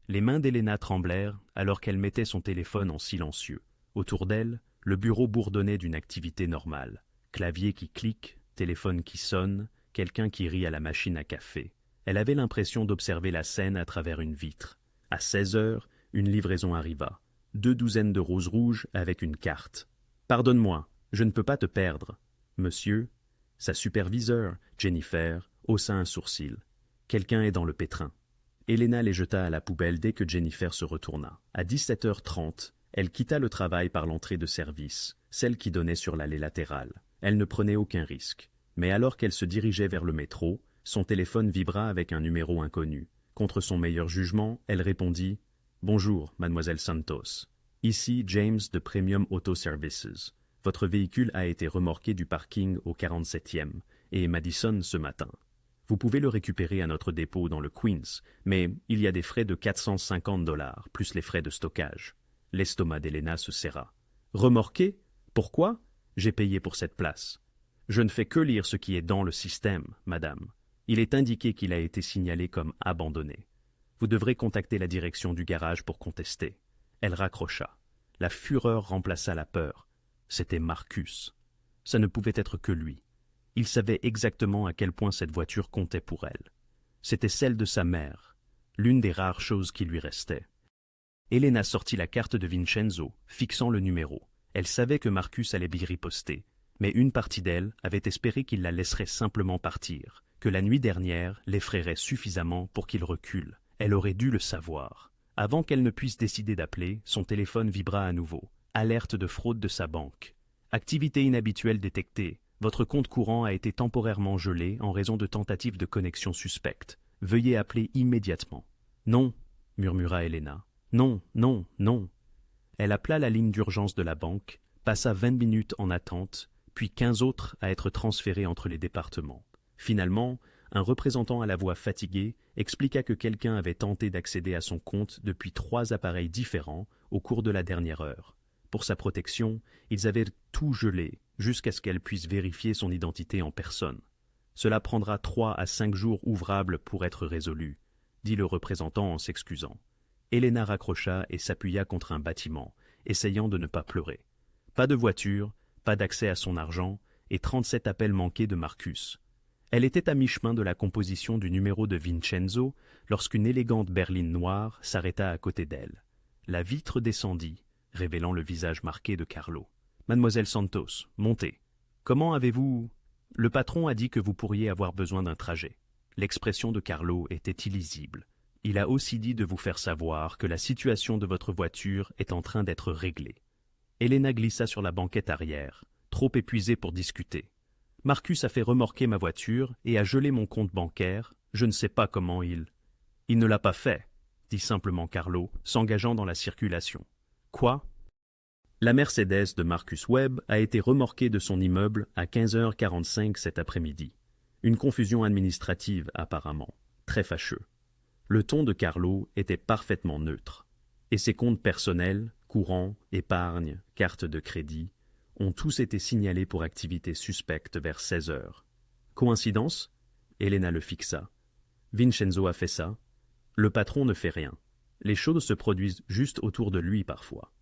Les mains d'Helena tremblèrent alors qu'elle mettait son téléphone en silencieux. Autour d'elle, le bureau bourdonnait d'une activité normale. Clavier qui clique, téléphone qui sonne, quelqu'un qui rit à la machine à café. Elle avait l'impression d'observer la scène à travers une vitre. À 16 heures, une livraison arriva. 2 douzaines de roses rouges avec une carte. « Pardonne-moi, je ne peux pas te perdre. » « Monsieur ?» Sa superviseure, Jennifer, haussa un sourcil. « Quelqu'un est dans le pétrin. » Helena les jeta à la poubelle dès que Jennifer se retourna. À 17h30, Elle quitta le travail par l'entrée de service, celle qui donnait sur l'allée latérale. Elle ne prenait aucun risque. Mais alors qu'elle se dirigeait vers le métro, son téléphone vibra avec un numéro inconnu. Contre son meilleur jugement, elle répondit « Bonjour, mademoiselle Santos. Ici James de Premium Auto Services. Votre véhicule a été remorqué du parking au 47e et Madison ce matin. Vous pouvez le récupérer à notre dépôt dans le Queens, mais il y a des frais de 450 $, plus les frais de stockage. » L'estomac d'Elena se serra. « Remorqué? Pourquoi? J'ai payé pour cette place. » « Je ne fais que lire ce qui est dans le système, madame. Il est indiqué qu'il a été signalé comme abandonné. Vous devrez contacter la direction du garage pour contester. » Elle raccrocha. La fureur remplaça la peur. C'était Marcus. Ça ne pouvait être que lui. Il savait exactement à quel point cette voiture comptait pour elle. C'était celle de sa mère, l'une des rares choses qui lui restaient. Elena sortit la carte de Vincenzo, fixant le numéro. Elle savait que Marcus allait y riposter, mais une partie d'elle avait espéré qu'il la laisserait simplement partir, que la nuit dernière l'effraierait suffisamment pour qu'il recule. Elle aurait dû le savoir. Avant qu'elle ne puisse décider d'appeler, son téléphone vibra à nouveau. Alerte de fraude de sa banque. Activité inhabituelle détectée. Votre compte courant a été temporairement gelé en raison de tentatives de connexion suspectes. Veuillez appeler immédiatement. Non, murmura Elena. Non, non, non. Elle appela la ligne d'urgence de la banque, passa 20 minutes en attente, puis 15 autres à être transférés entre les départements. Finalement, un représentant à la voix fatiguée expliqua que quelqu'un avait tenté d'accéder à son compte depuis 3 appareils différents au cours de la dernière heure. Pour sa protection, ils avaient tout gelé jusqu'à ce qu'elle puisse vérifier son identité en personne. Cela prendra 3 à 5 jours ouvrables pour être résolu, dit le représentant en s'excusant. Elena raccrocha et s'appuya contre un bâtiment, essayant de ne pas pleurer. Pas de voiture, pas d'accès à son argent et 37 appels manqués de Marcus. Elle était à mi-chemin de la composition du numéro de Vincenzo lorsqu'une élégante berline noire s'arrêta à côté d'elle. La vitre descendit, révélant le visage marqué de Carlo. « Mademoiselle Santos, montez. Comment avez-vous… » « Le patron a dit que vous pourriez avoir besoin d'un trajet. » L'expression de Carlo était illisible. « Il a aussi dit de vous faire savoir que la situation de votre voiture est en train d'être réglée. » Elena glissa sur la banquette arrière, trop épuisée pour discuter. « Marcus a fait remorquer ma voiture et a gelé mon compte bancaire. Je ne sais pas comment il… »« Il ne l'a pas fait, » dit simplement Carlo, s'engageant dans la circulation. « Quoi ?» La Mercedes de Marcus Webb a été remorquée de son immeuble à 15h45 cet après-midi. Une confusion administrative apparemment, très fâcheux. Le ton de Carlo était parfaitement neutre. Et ses comptes personnels, courants, épargne, carte de crédit, ont tous été signalés pour activité suspecte vers 16h. Coïncidence ? Elena le fixa. Vincenzo a fait ça. Le patron ne fait rien. Les choses se produisent juste autour de lui parfois.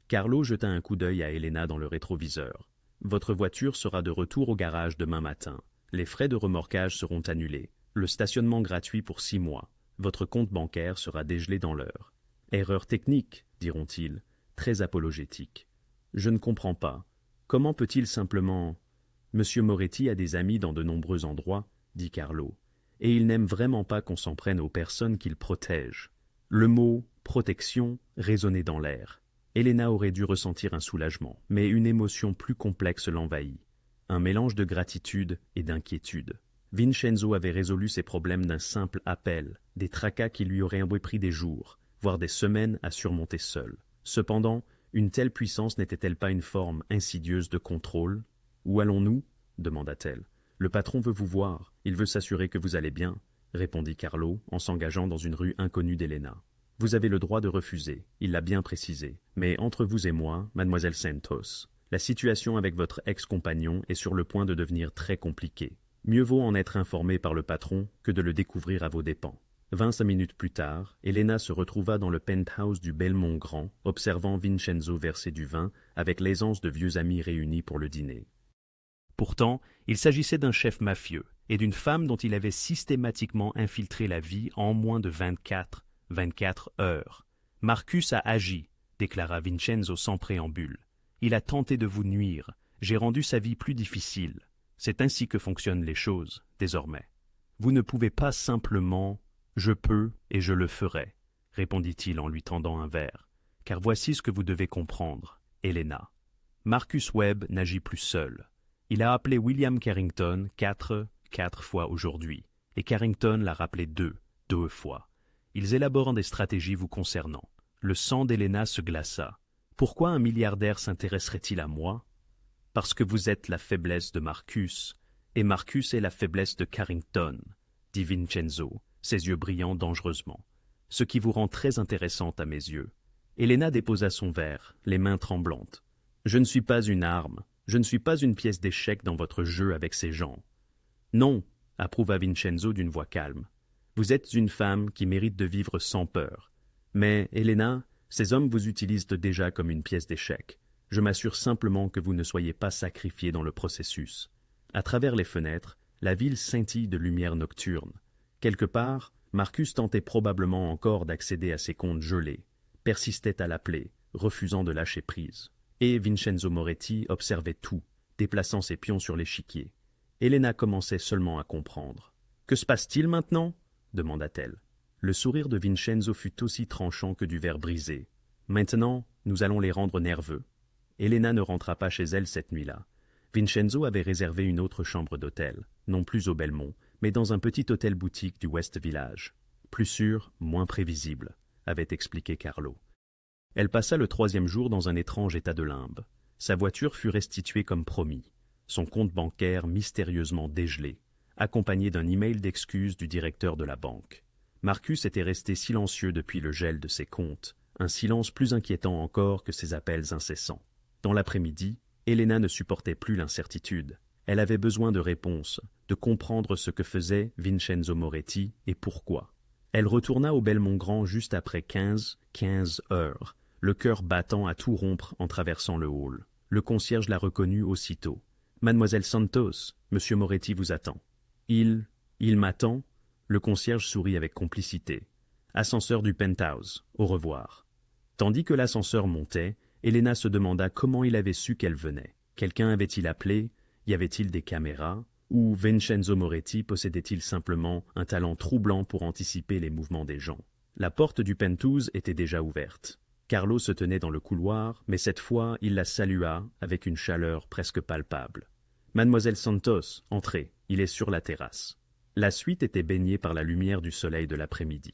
Carlo jeta un coup d'œil à Elena dans le rétroviseur. Votre voiture sera de retour au garage demain matin. Les frais de remorquage seront annulés. Le stationnement gratuit pour 6 mois. Votre compte bancaire sera dégelé dans l'heure. Erreur technique, diront-ils, très apologétique. Je ne comprends pas. Comment peut-il simplement… Monsieur Moretti a des amis dans de nombreux endroits, dit Carlo, et il n'aime vraiment pas qu'on s'en prenne aux personnes qu'il protège. Le mot « protection » résonnait dans l'air. Elena aurait dû ressentir un soulagement, mais une émotion plus complexe l'envahit. Un mélange de gratitude et d'inquiétude. Vincenzo avait résolu ses problèmes d'un simple appel, des tracas qui lui auraient pris des jours, voire des semaines à surmonter seul. Cependant, une telle puissance n'était-elle pas une forme insidieuse de contrôle ? « Où allons-nous » demanda-t-elle. « Le patron veut vous voir, il veut s'assurer que vous allez bien, » répondit Carlo en s'engageant dans une rue inconnue d'Elena. « Vous avez le droit de refuser, il l'a bien précisé. Mais entre vous et moi, mademoiselle Santos, la situation avec votre ex-compagnon est sur le point de devenir très compliquée. Mieux vaut en être informé par le patron que de le découvrir à vos dépens. » 25 minutes plus tard, Elena se retrouva dans le penthouse du Belmont Grand, observant Vincenzo verser du vin avec l'aisance de vieux amis réunis pour le dîner. Pourtant, il s'agissait d'un chef mafieux et d'une femme dont il avait systématiquement infiltré la vie en moins de 24 heures. « Marcus a agi, » déclara Vincenzo sans préambule. « Il a tenté de vous nuire. J'ai rendu sa vie plus difficile. C'est ainsi que fonctionnent les choses, désormais. Vous ne pouvez pas simplement… »« Je peux et je le ferai, » répondit-il en lui tendant un verre. « car voici ce que vous devez comprendre, Helena. Marcus Webb n'agit plus seul. Il a appelé William Carrington quatre fois aujourd'hui, et Carrington l'a rappelé deux fois. Ils élaborent des stratégies vous concernant. Le sang d'Helena se glaça. Pourquoi un milliardaire s'intéresserait-il à moi? Parce que vous êtes la faiblesse de Marcus, et Marcus est la faiblesse de Carrington, dit Vincenzo, ses yeux brillant dangereusement, ce qui vous rend très intéressante à mes yeux. Helena déposa son verre, les mains tremblantes. Je ne suis pas une arme, je ne suis pas une pièce d'échec dans votre jeu avec ces gens. Non, approuva Vincenzo d'une voix calme. Vous êtes une femme qui mérite de vivre sans peur. Mais, Helena, ces hommes vous utilisent déjà comme une pièce d'échec. Je m'assure simplement que vous ne soyez pas sacrifiée dans le processus. À travers les fenêtres, la ville scintille de lumière nocturne. Quelque part, Marcus tentait probablement encore d'accéder à ses comptes gelés, persistait à l'appeler, refusant de lâcher prise. Et Vincenzo Moretti observait tout, déplaçant ses pions sur l'échiquier. Helena commençait seulement à comprendre. « Que se passe-t-il maintenant » demanda-t-elle. Le sourire de Vincenzo fut aussi tranchant que du verre brisé. « Maintenant, nous allons les rendre nerveux. » Helena ne rentra pas chez elle cette nuit-là. Vincenzo avait réservé une autre chambre d'hôtel, non plus au Belmont, mais dans un petit hôtel-boutique du West Village. Plus sûr, moins prévisible, avait expliqué Carlo. Elle passa le 3e jour dans un étrange état de limbe. Sa voiture fut restituée comme promis, son compte bancaire mystérieusement dégelé, accompagné d'un email d'excuses du directeur de la banque. Marcus était resté silencieux depuis le gel de ses comptes, un silence plus inquiétant encore que ses appels incessants. Dans l'après-midi, Helena ne supportait plus l'incertitude. Elle avait besoin de réponses, de comprendre ce que faisait Vincenzo Moretti et pourquoi. Elle retourna au Belmont Grand juste après 15 heures, le cœur battant à tout rompre en traversant le hall. Le concierge la reconnut aussitôt. « Mademoiselle Santos, Monsieur Moretti vous attend. »« Il m'attend ?» Le concierge sourit avec complicité. « Ascenseur du penthouse. Au revoir. » Tandis que l'ascenseur montait, Helena se demanda comment il avait su qu'elle venait. Quelqu'un avait-il appelé? Y avait-il des caméras? Ou Vincenzo Moretti possédait-il simplement un talent troublant pour anticiper les mouvements des gens? La porte du penthouse était déjà ouverte. Carlo se tenait dans le couloir, mais cette fois il la salua avec une chaleur presque palpable. « Mademoiselle Santos, entrez, il est sur la terrasse. » La suite était baignée par la lumière du soleil de l'après-midi.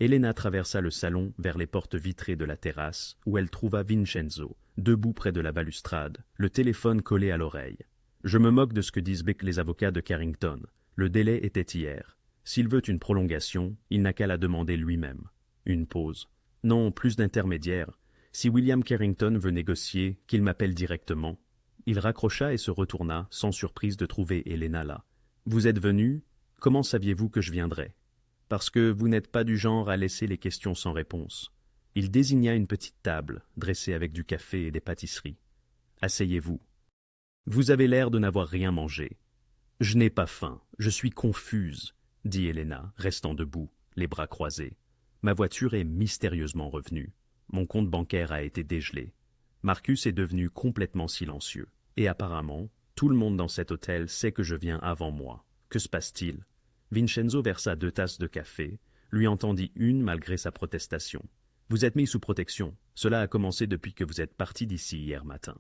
Helena traversa le salon vers les portes vitrées de la terrasse, où elle trouva Vincenzo, debout près de la balustrade, le téléphone collé à l'oreille. « Je me moque de ce que disent les avocats de Carrington. Le délai était hier. S'il veut une prolongation, il n'a qu'à la demander lui-même. » Une pause. « Non, plus d'intermédiaire. Si William Carrington veut négocier, qu'il m'appelle directement. » Il raccrocha et se retourna, sans surprise de trouver Helena là. « Vous êtes venue? Comment saviez-vous que je viendrais? » « Parce que vous n'êtes pas du genre à laisser les questions sans réponse. » Il désigna une petite table, dressée avec du café et des pâtisseries. « Asseyez-vous. »« Vous avez l'air de n'avoir rien mangé. »« Je n'ai pas faim, je suis confuse, » dit Helena, restant debout, les bras croisés. « Ma voiture est mystérieusement revenue. Mon compte bancaire a été dégelé. Marcus est devenu complètement silencieux. Et apparemment, tout le monde dans cet hôtel sait que je viens avant moi. Que se passe-t-il » Vincenzo versa 2 tasses de café, lui en tendit une malgré sa protestation. « Vous êtes mis sous protection. Cela a commencé depuis que vous êtes parti d'ici hier matin. »«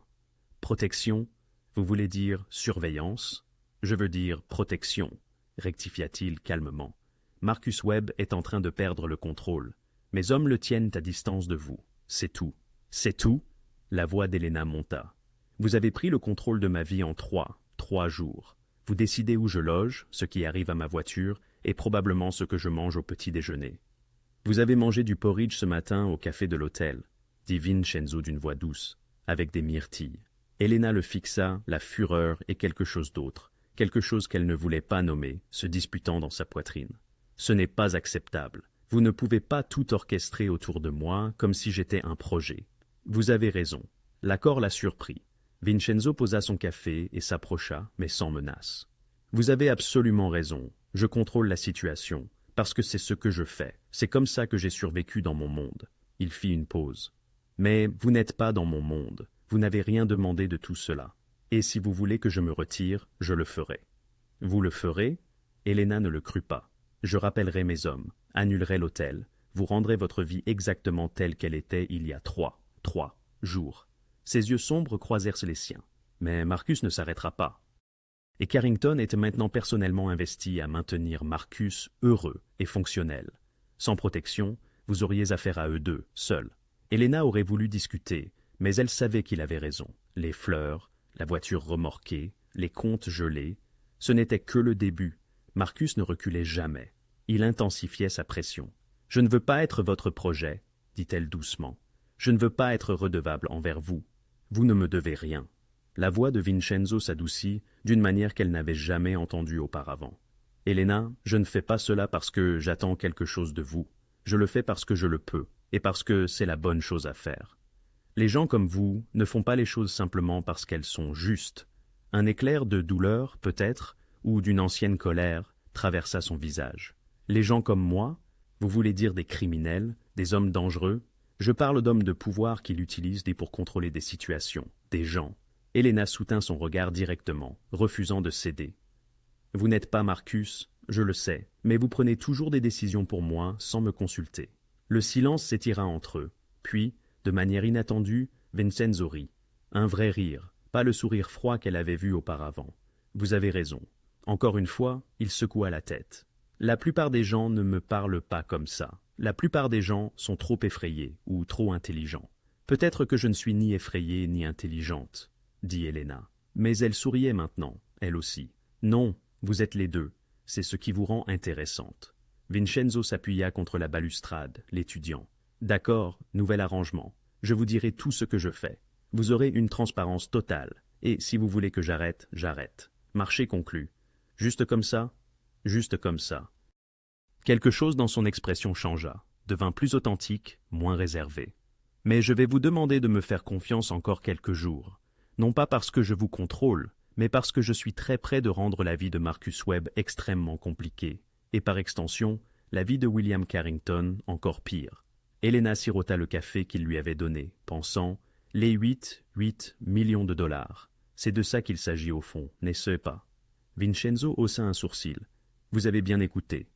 Protection? Vous voulez dire surveillance? »« Je veux dire protection, » rectifia-t-il calmement. « Marcus Webb est en train de perdre le contrôle. Mes hommes le tiennent à distance de vous. C'est tout. »« C'est tout ?» La voix d'Helena monta. « Vous avez pris le contrôle de ma vie en 3 jours. Vous décidez où je loge, ce qui arrive à ma voiture, et probablement ce que je mange au petit déjeuner. Vous avez mangé du porridge ce matin au café de l'hôtel, dit Vincenzo d'une voix douce, avec des myrtilles. Helena le fixa, la fureur et quelque chose d'autre, quelque chose qu'elle ne voulait pas nommer, se disputant dans sa poitrine. Ce n'est pas acceptable. Vous ne pouvez pas tout orchestrer autour de moi comme si j'étais un projet. Vous avez raison. L'accord l'a surpris. Vincenzo posa son café et s'approcha, mais sans menace. « Vous avez absolument raison. Je contrôle la situation, parce que c'est ce que je fais. C'est comme ça que j'ai survécu dans mon monde. » Il fit une pause. « Mais vous n'êtes pas dans mon monde. Vous n'avez rien demandé de tout cela. Et si vous voulez que je me retire, je le ferai. »« Vous le ferez ?» Helena ne le crut pas. « Je rappellerai mes hommes, annulerai l'hôtel. vous rendrez votre vie exactement telle qu'elle était il y a trois jours. Ses yeux sombres croisèrent les siens. Mais Marcus ne s'arrêtera pas. Et Carrington était maintenant personnellement investi à maintenir Marcus heureux et fonctionnel. Sans protection, vous auriez affaire à eux deux, seuls. Helena aurait voulu discuter, mais elle savait qu'il avait raison. Les fleurs, la voiture remorquée, les comptes gelés, ce n'était que le début. Marcus ne reculait jamais. Il intensifiait sa pression. « Je ne veux pas être votre projet, » dit-elle doucement. « Je ne veux pas être redevable envers vous. Vous ne me devez rien. » La voix de Vincenzo s'adoucit d'une manière qu'elle n'avait jamais entendue auparavant. « Helena, je ne fais pas cela parce que j'attends quelque chose de vous. Je le fais parce que je le peux, et parce que c'est la bonne chose à faire. Les gens comme vous ne font pas les choses simplement parce qu'elles sont justes. » Un éclair de douleur, peut-être, ou d'une ancienne colère, traversa son visage. « Les gens comme moi, vous voulez dire des criminels, des hommes dangereux? Je parle d'hommes de pouvoir qui l'utilisent pour contrôler des situations, des gens. » Helena soutint son regard directement, refusant de céder. « Vous n'êtes pas Marcus, je le sais, mais vous prenez toujours des décisions pour moi sans me consulter. » Le silence s'étira entre eux. Puis, de manière inattendue, Vincenzo rit. Un vrai rire, pas le sourire froid qu'elle avait vu auparavant. « Vous avez raison. » Encore une fois, il secoua la tête. « La plupart des gens ne me parlent pas comme ça. La plupart des gens sont trop effrayés ou trop intelligents. Peut-être que je ne suis ni effrayée ni intelligente, dit Helena. Mais elle souriait maintenant, elle aussi. Non, vous êtes les deux. C'est ce qui vous rend intéressante. Vincenzo s'appuya contre la balustrade, l'étudiant. D'accord, nouvel arrangement. Je vous dirai tout ce que je fais. Vous aurez une transparence totale. Et si vous voulez que j'arrête, j'arrête. Marché conclu. Juste comme ça? Juste comme ça. Quelque chose dans son expression changea, devint plus authentique, moins réservé. Mais je vais vous demander de me faire confiance encore quelques jours. Non pas parce que je vous contrôle, mais parce que je suis très près de rendre la vie de Marcus Webb extrêmement compliquée, et par extension, la vie de William Carrington encore pire. Helena sirota le café qu'il lui avait donné, pensant « Les 8 millions de dollars. C'est de ça qu'il s'agit au fond, n'est-ce pas ?» Vincenzo haussa un sourcil. « Vous avez bien écouté.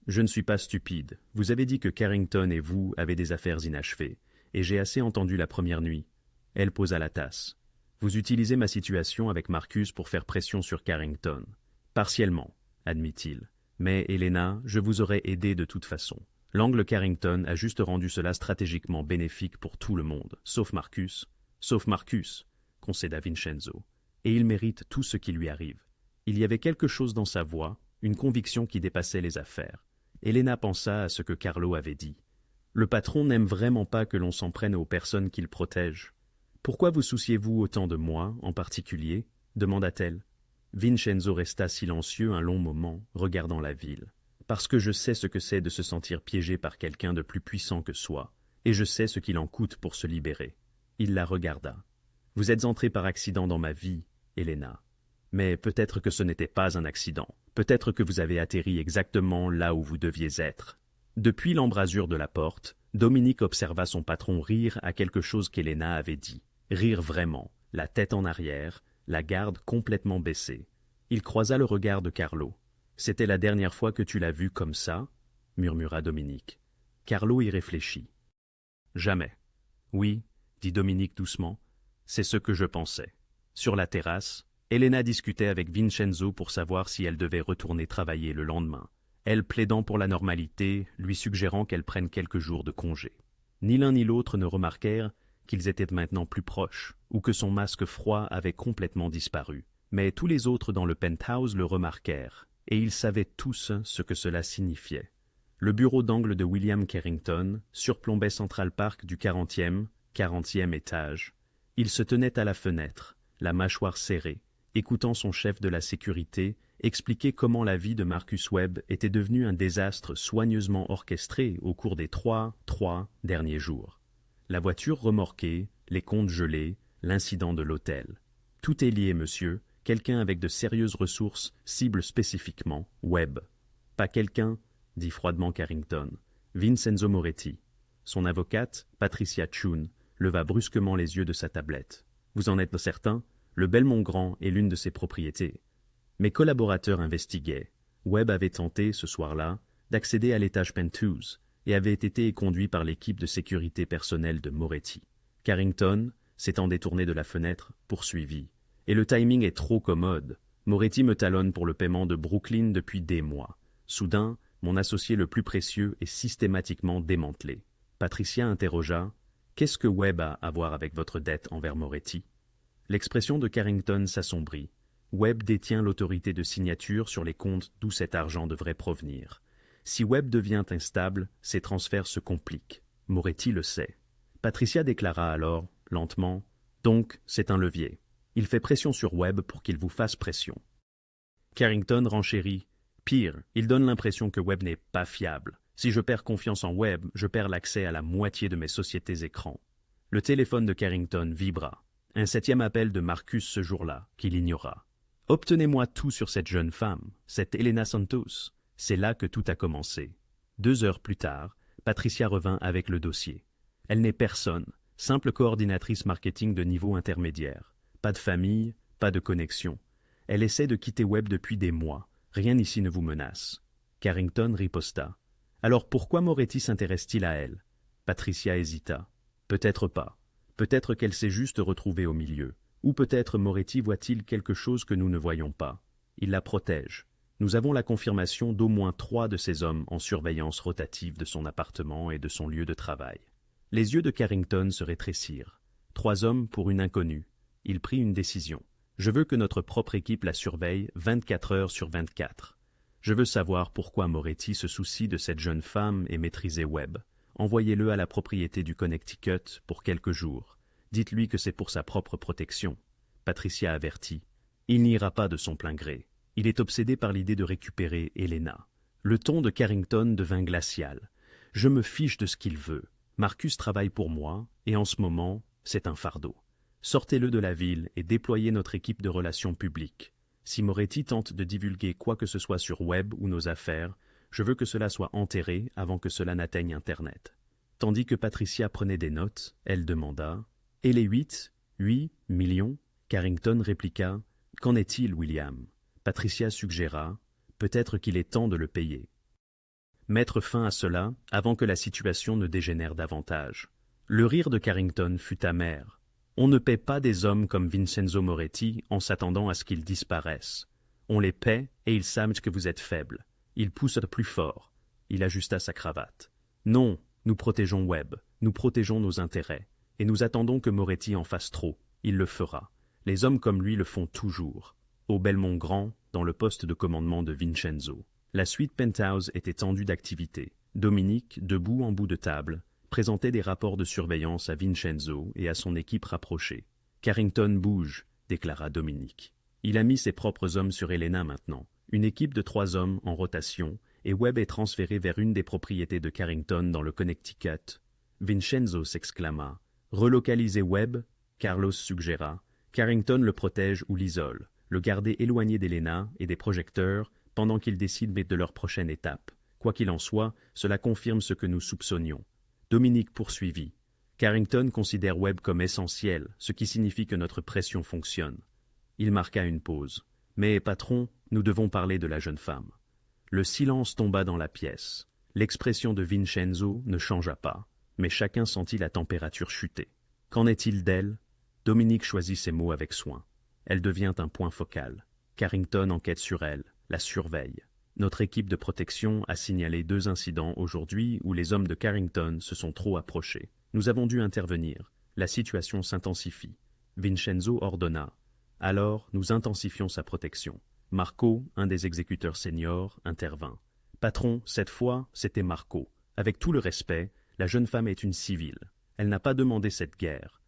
Je ne suis pas stupide. Vous avez dit que Carrington et vous avez des affaires inachevées, et j'ai assez entendu la première nuit. » Elle posa la tasse. « Vous utilisez ma situation avec Marcus pour faire pression sur Carrington. »« Partiellement, » admit-il. « Mais, Helena, je vous aurais aidé de toute façon. L'angle Carrington a juste rendu cela stratégiquement bénéfique pour tout le monde, sauf Marcus, concéda Vincenzo. Et il mérite tout ce qui lui arrive. Il y avait quelque chose dans sa voix, une conviction qui dépassait les affaires. Helena pensa à ce que Carlo avait dit. Le patron n'aime vraiment pas que l'on s'en prenne aux personnes qu'il protège. Pourquoi vous souciez-vous autant de moi, en particulier? Demanda-t-elle. Vincenzo resta silencieux un long moment, regardant la ville. Parce que je sais ce que c'est de se sentir piégé par quelqu'un de plus puissant que soi, et je sais ce qu'il en coûte pour se libérer. Il la regarda. Vous êtes entrée par accident dans ma vie, Helena. Mais peut-être que ce n'était pas un accident. Peut-être que vous avez atterri exactement là où vous deviez être. Depuis l'embrasure de la porte, Dominique observa son patron rire à quelque chose qu'Helena avait dit. Rire vraiment, la tête en arrière, la garde complètement baissée. Il croisa le regard de Carlo. « C'était la dernière fois que tu l'as vu comme ça ?» murmura Dominique. Carlo y réfléchit. « Jamais. »« Oui, » dit Dominique doucement, « c'est ce que je pensais. » Sur la terrasse, Helena discutait avec Vincenzo pour savoir si elle devait retourner travailler le lendemain. Elle plaidant pour la normalité, lui suggérant qu'elle prenne quelques jours de congé. Ni l'un ni l'autre ne remarquèrent qu'ils étaient maintenant plus proches, ou que son masque froid avait complètement disparu. Mais tous les autres dans le penthouse le remarquèrent, et ils savaient tous ce que cela signifiait. Le bureau d'angle de William Carrington surplombait Central Park du 40e étage. Il se tenait à la fenêtre, la mâchoire serrée, écoutant son chef de la sécurité expliquer comment la vie de Marcus Webb était devenue un désastre soigneusement orchestré au cours des trois derniers jours. La voiture remorquée, les comptes gelés, l'incident de l'hôtel. Tout est lié, monsieur. Quelqu'un avec de sérieuses ressources cible spécifiquement Webb. Pas quelqu'un, dit froidement Carrington. Vincenzo Moretti. Son avocate, Patricia Chun, leva brusquement les yeux de sa tablette. Vous en êtes certain? Le Belmont Grand est l'une de ses propriétés. Mes collaborateurs investiguaient. Webb avait tenté, ce soir-là, d'accéder à l'étage penthouse, et avait été conduit par l'équipe de sécurité personnelle de Moretti. Carrington, s'étant détourné de la fenêtre, poursuivit. « Et le timing est trop commode. Moretti me talonne pour le paiement de Brooklyn depuis des mois. Soudain, mon associé le plus précieux est systématiquement démantelé. » Patricia interrogea. « Qu'est-ce que Webb a à voir avec votre dette envers Moretti ?» L'expression de Carrington s'assombrit. Webb détient l'autorité de signature sur les comptes d'où cet argent devrait provenir. Si Webb devient instable, ses transferts se compliquent. Moretti le sait. Patricia déclara alors, lentement, « Donc, c'est un levier. Il fait pression sur Webb pour qu'il vous fasse pression. » Carrington renchérit. « Pire, il donne l'impression que Webb n'est pas fiable. Si je perds confiance en Webb, je perds l'accès à la moitié de mes sociétés écrans. » Le téléphone de Carrington vibra. Un 7e appel de Marcus ce jour-là, qu'il ignora. « Obtenez-moi tout sur cette jeune femme, cette Elena Santos. » C'est là que tout a commencé. 2 heures plus tard, Patricia revint avec le dossier. Elle n'est personne, simple coordinatrice marketing de niveau intermédiaire. Pas de famille, pas de connexion. Elle essaie de quitter Webb depuis des mois. Rien ici ne vous menace. Carrington riposta. Alors pourquoi Moretti s'intéresse-t-il à elle? Patricia hésita. Peut-être pas. Peut-être qu'elle s'est juste retrouvée au milieu. Ou peut-être Moretti voit-il quelque chose que nous ne voyons pas. Il la protège. Nous avons la confirmation d'au moins 3 de ces hommes en surveillance rotative de son appartement et de son lieu de travail. Les yeux de Carrington se rétrécirent. 3 hommes pour une inconnue. Il prit une décision. Je veux que notre propre équipe la surveille 24 heures sur 24. Je veux savoir pourquoi Moretti se soucie de cette jeune femme et maîtriser Webb. Envoyez-le à la propriété du Connecticut pour quelques jours. Dites-lui que c'est pour sa propre protection. Patricia avertit. Il n'ira pas de son plein gré. Il est obsédé par l'idée de récupérer Elena. Le ton de Carrington devint glacial. Je me fiche de ce qu'il veut. Marcus travaille pour moi, et en ce moment, c'est un fardeau. Sortez-le de la ville et déployez notre équipe de relations publiques. Si Moretti tente de divulguer quoi que ce soit sur Webb ou nos affaires, je veux que cela soit enterré avant que cela n'atteigne Internet. Tandis que Patricia prenait des notes, elle demanda « Et les 8 millions ?» Carrington répliqua « Qu'en est-il, William ?» Patricia suggéra « Peut-être qu'il est temps de le payer. » Mettre fin à cela avant que la situation ne dégénère davantage. Le rire de Carrington fut amer. On ne paie pas des hommes comme Vincenzo Moretti en s'attendant à ce qu'ils disparaissent. On les paie et ils savent que vous êtes faible. Ils poussent plus fort. Il ajusta sa cravate. Non, nous protégeons Webb, nous protégeons nos intérêts, et nous attendons que Moretti en fasse trop. Il le fera. Les hommes comme lui le font toujours. Au Belmont Grand, dans le poste de commandement de Vincenzo. La suite Penthouse était tendue d'activité. Dominique, debout en bout de table, présentait des rapports de surveillance à Vincenzo et à son équipe rapprochée. « Carrington bouge », déclara Dominique. Il a mis ses propres hommes sur Elena maintenant. Une équipe de 3 hommes en rotation, et Webb est transféré vers une des propriétés de Carrington dans le Connecticut. Vincenzo s'exclama. « Relocaliser Webb ?» Carlos suggéra. « Carrington le protège ou l'isole. Le garder éloigné d'Elena et des projecteurs pendant qu'ils décident de leur prochaine étape. Quoi qu'il en soit, cela confirme ce que nous soupçonnions. » Dominique poursuivit. « Carrington considère Webb comme essentiel, ce qui signifie que notre pression fonctionne. » Il marqua une pause. « Mais, patron, nous devons parler de la jeune femme. » Le silence tomba dans la pièce. L'expression de Vincenzo ne changea pas, mais chacun sentit la température chuter. « Qu'en est-il d'elle » Dominique choisit ses mots avec soin. Elle devient un point focal. Carrington enquête sur elle, la surveille. Notre équipe de protection a signalé 2 incidents aujourd'hui où les hommes de Carrington se sont trop approchés. Nous avons dû intervenir. La situation s'intensifie. Vincenzo ordonna. Alors, nous intensifions sa protection. Marco, un des exécuteurs seniors, intervint. Patron, cette fois, c'était Marco. Avec tout le respect, la jeune femme est une civile. Elle n'a pas demandé cette guerre.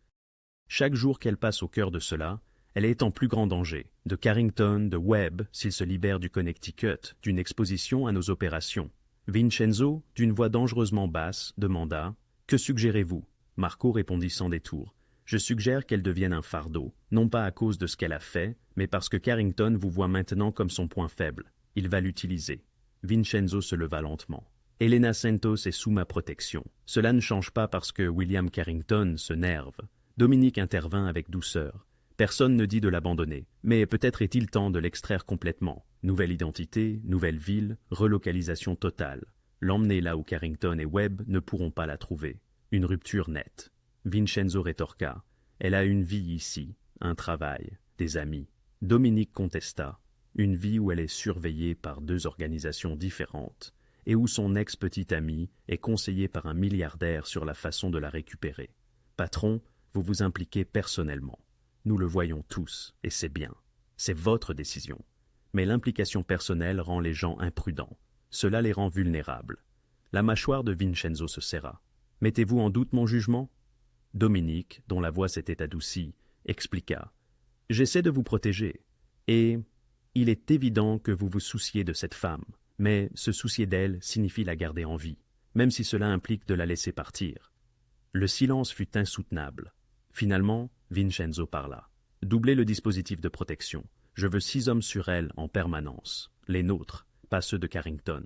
Chaque jour qu'elle passe au cœur de cela, elle est en plus grand danger, de Carrington, de Webb, s'il se libère du Connecticut, d'une exposition à nos opérations. Vincenzo, d'une voix dangereusement basse, demanda « Que suggérez-vous » Marco répondit sans détour « Je suggère qu'elle devienne un fardeau, non pas à cause de ce qu'elle a fait, mais parce que Carrington vous voit maintenant comme son point faible. Il va l'utiliser. » Vincenzo se leva lentement. « Elena Santos est sous ma protection. Cela ne change pas parce que William Carrington se nerve. » Dominique intervint avec douceur. Personne ne dit de l'abandonner, mais peut-être est-il temps de l'extraire complètement. Nouvelle identité, nouvelle ville, relocalisation totale. L'emmener là où Carrington et Webb ne pourront pas la trouver. Une rupture nette. Vincenzo rétorqua. Elle a une vie ici, un travail, des amis. Dominique contesta. Une vie où elle est surveillée par 2 organisations différentes et où son ex-petit ami est conseillé par un milliardaire sur la façon de la récupérer. Patron, vous vous impliquez personnellement. Nous le voyons tous, et c'est bien. C'est votre décision. Mais l'implication personnelle rend les gens imprudents. Cela les rend vulnérables. La mâchoire de Vincenzo se serra. « Mettez-vous en doute mon jugement ?» Dominique, dont la voix s'était adoucie, expliqua. « J'essaie de vous protéger. Et il est évident que vous vous souciez de cette femme. Mais se soucier d'elle signifie la garder en vie, même si cela implique de la laisser partir. » Le silence fut insoutenable. Finalement, Vincenzo parla. « Doublez le dispositif de protection. Je veux 6 hommes sur elle en permanence. Les nôtres, pas ceux de Carrington.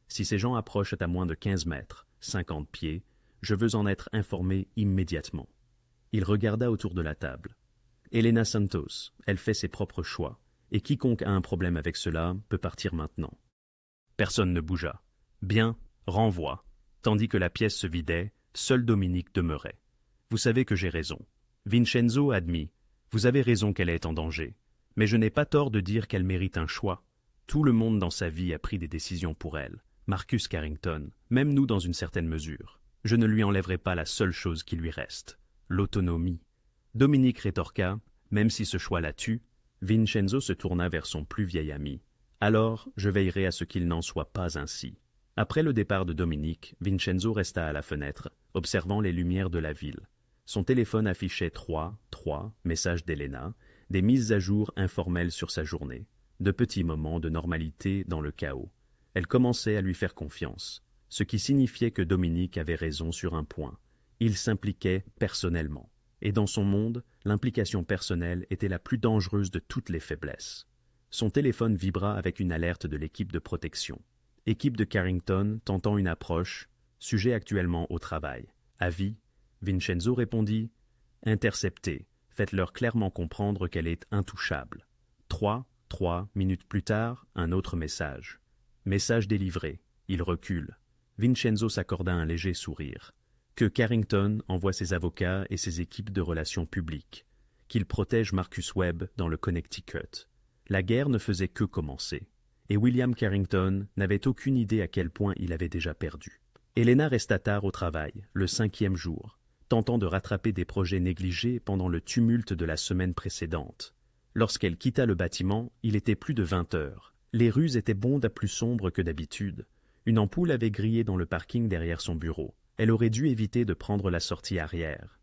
Si ces gens approchent à moins de 15 mètres, 50 pieds, je veux en être informé immédiatement. » Il regarda autour de la table. « Elena Santos, elle fait ses propres choix, et quiconque a un problème avec cela peut partir maintenant. » Personne ne bougea. « Bien, renvoi. » Tandis que la pièce se vidait, seul Dominique demeurait. « Vous savez que j'ai raison. » Vincenzo admit. « Vous avez raison qu'elle est en danger. Mais je n'ai pas tort de dire qu'elle mérite un choix. Tout le monde dans sa vie a pris des décisions pour elle. Marcus Carrington, même nous dans une certaine mesure. Je ne lui enlèverai pas la seule chose qui lui reste. L'autonomie. » Dominique rétorqua. Même si ce choix la tue, Vincenzo se tourna vers son plus vieil ami. « Alors, je veillerai à ce qu'il n'en soit pas ainsi. » Après le départ de Dominique, Vincenzo resta à la fenêtre, observant les lumières de la ville. Son téléphone affichait 3, messages d'Elena, des mises à jour informelles sur sa journée, de petits moments de normalité dans le chaos. Elle commençait à lui faire confiance, ce qui signifiait que Dominique avait raison sur un point. Il s'impliquait personnellement. Et dans son monde, l'implication personnelle était la plus dangereuse de toutes les faiblesses. Son téléphone vibra avec une alerte de l'équipe de protection. Équipe de Carrington tentant une approche, sujet actuellement au travail. Avis, Vincenzo répondit « Interceptez, faites-leur clairement comprendre qu'elle est intouchable. » 3 minutes plus tard, un autre message. Message délivré, il recule. Vincenzo s'accorda un léger sourire. Que Carrington envoie ses avocats et ses équipes de relations publiques. Qu'il protège Marcus Webb dans le Connecticut. La guerre ne faisait que commencer. Et William Carrington n'avait aucune idée à quel point il avait déjà perdu. Elena resta tard au travail, le 5e jour, tentant de rattraper des projets négligés pendant le tumulte de la semaine précédente. Lorsqu'elle quitta le bâtiment, il était plus de 20 heures. Les rues étaient bondes à plus sombres que d'habitude. Une ampoule avait grillé dans le parking derrière son bureau. Elle aurait dû éviter de prendre la sortie arrière.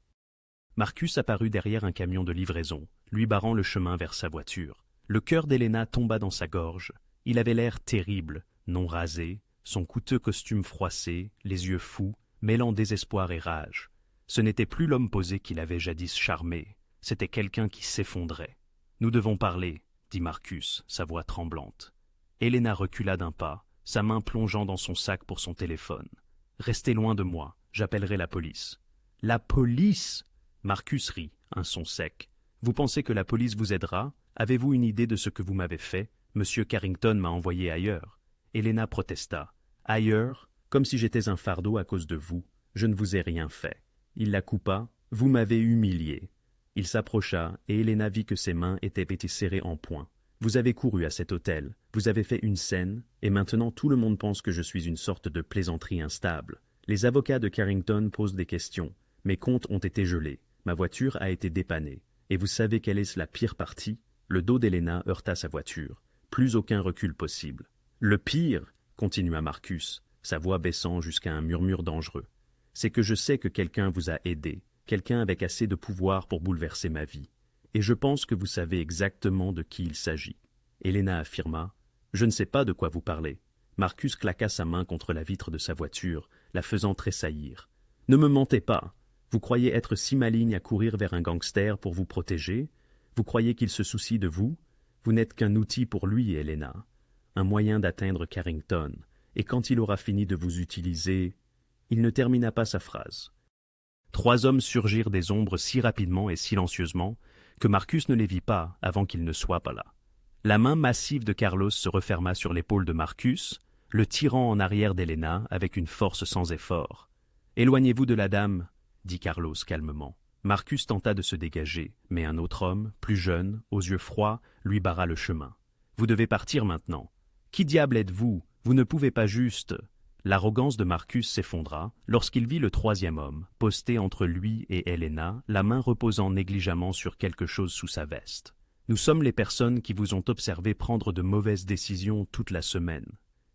Marcus apparut derrière un camion de livraison, lui barrant le chemin vers sa voiture. Le cœur d'Elena tomba dans sa gorge. Il avait l'air terrible, non rasé, son coûteux costume froissé, les yeux fous, mêlant désespoir et rage. Ce n'était plus l'homme posé qu'il avait jadis charmé, c'était quelqu'un qui s'effondrait. « Nous devons parler, » dit Marcus, sa voix tremblante. Elena recula d'un pas, sa main plongeant dans son sac pour son téléphone. « Restez loin de moi, j'appellerai la police. »« La police ?» Marcus rit, un son sec. « Vous pensez que la police vous aidera? Avez-vous une idée de ce que vous m'avez fait? Monsieur Carrington m'a envoyé ailleurs. » Elena protesta. « Ailleurs? Comme si j'étais un fardeau à cause de vous. Je ne vous ai rien fait. » Il la coupa. « Vous m'avez humilié. » Il s'approcha, et Elena vit que ses mains étaient serrées en poing. « Vous avez couru à cet hôtel, vous avez fait une scène, et maintenant tout le monde pense que je suis une sorte de plaisanterie instable. Les avocats de Carrington posent des questions. Mes comptes ont été gelés. Ma voiture a été dépannée. Et vous savez quelle est la pire partie? » Le dos d'Elena heurta sa voiture. Plus aucun recul possible. « Le pire, » continua Marcus, sa voix baissant jusqu'à un murmure dangereux, « c'est que je sais que quelqu'un vous a aidé, quelqu'un avec assez de pouvoir pour bouleverser ma vie. Et je pense que vous savez exactement de qui il s'agit. » Elena affirma. « Je ne sais pas de quoi vous parlez. » Marcus claqua sa main contre la vitre de sa voiture, la faisant tressaillir. « Ne me mentez pas. Vous croyez être si maligne à courir vers un gangster pour vous protéger? Vous croyez qu'il se soucie de vous? Vous n'êtes qu'un outil pour lui, Elena. Un moyen d'atteindre Carrington. Et quand il aura fini de vous utiliser... » Il ne termina pas sa phrase. 3 hommes surgirent des ombres si rapidement et silencieusement que Marcus ne les vit pas avant qu'ils ne soient pas là. La main massive de Carlos se referma sur l'épaule de Marcus, le tirant en arrière d'Helena avec une force sans effort. « Éloignez-vous de la dame, » dit Carlos calmement. Marcus tenta de se dégager, mais un autre homme, plus jeune, aux yeux froids, lui barra le chemin. « Vous devez partir maintenant. Qui diable êtes-vous? Vous ne pouvez pas juste... » L'arrogance de Marcus s'effondra lorsqu'il vit le troisième homme, posté entre lui et Helena, la main reposant négligemment sur quelque chose sous sa veste. « Nous sommes les personnes qui vous ont observé prendre de mauvaises décisions toute la semaine, »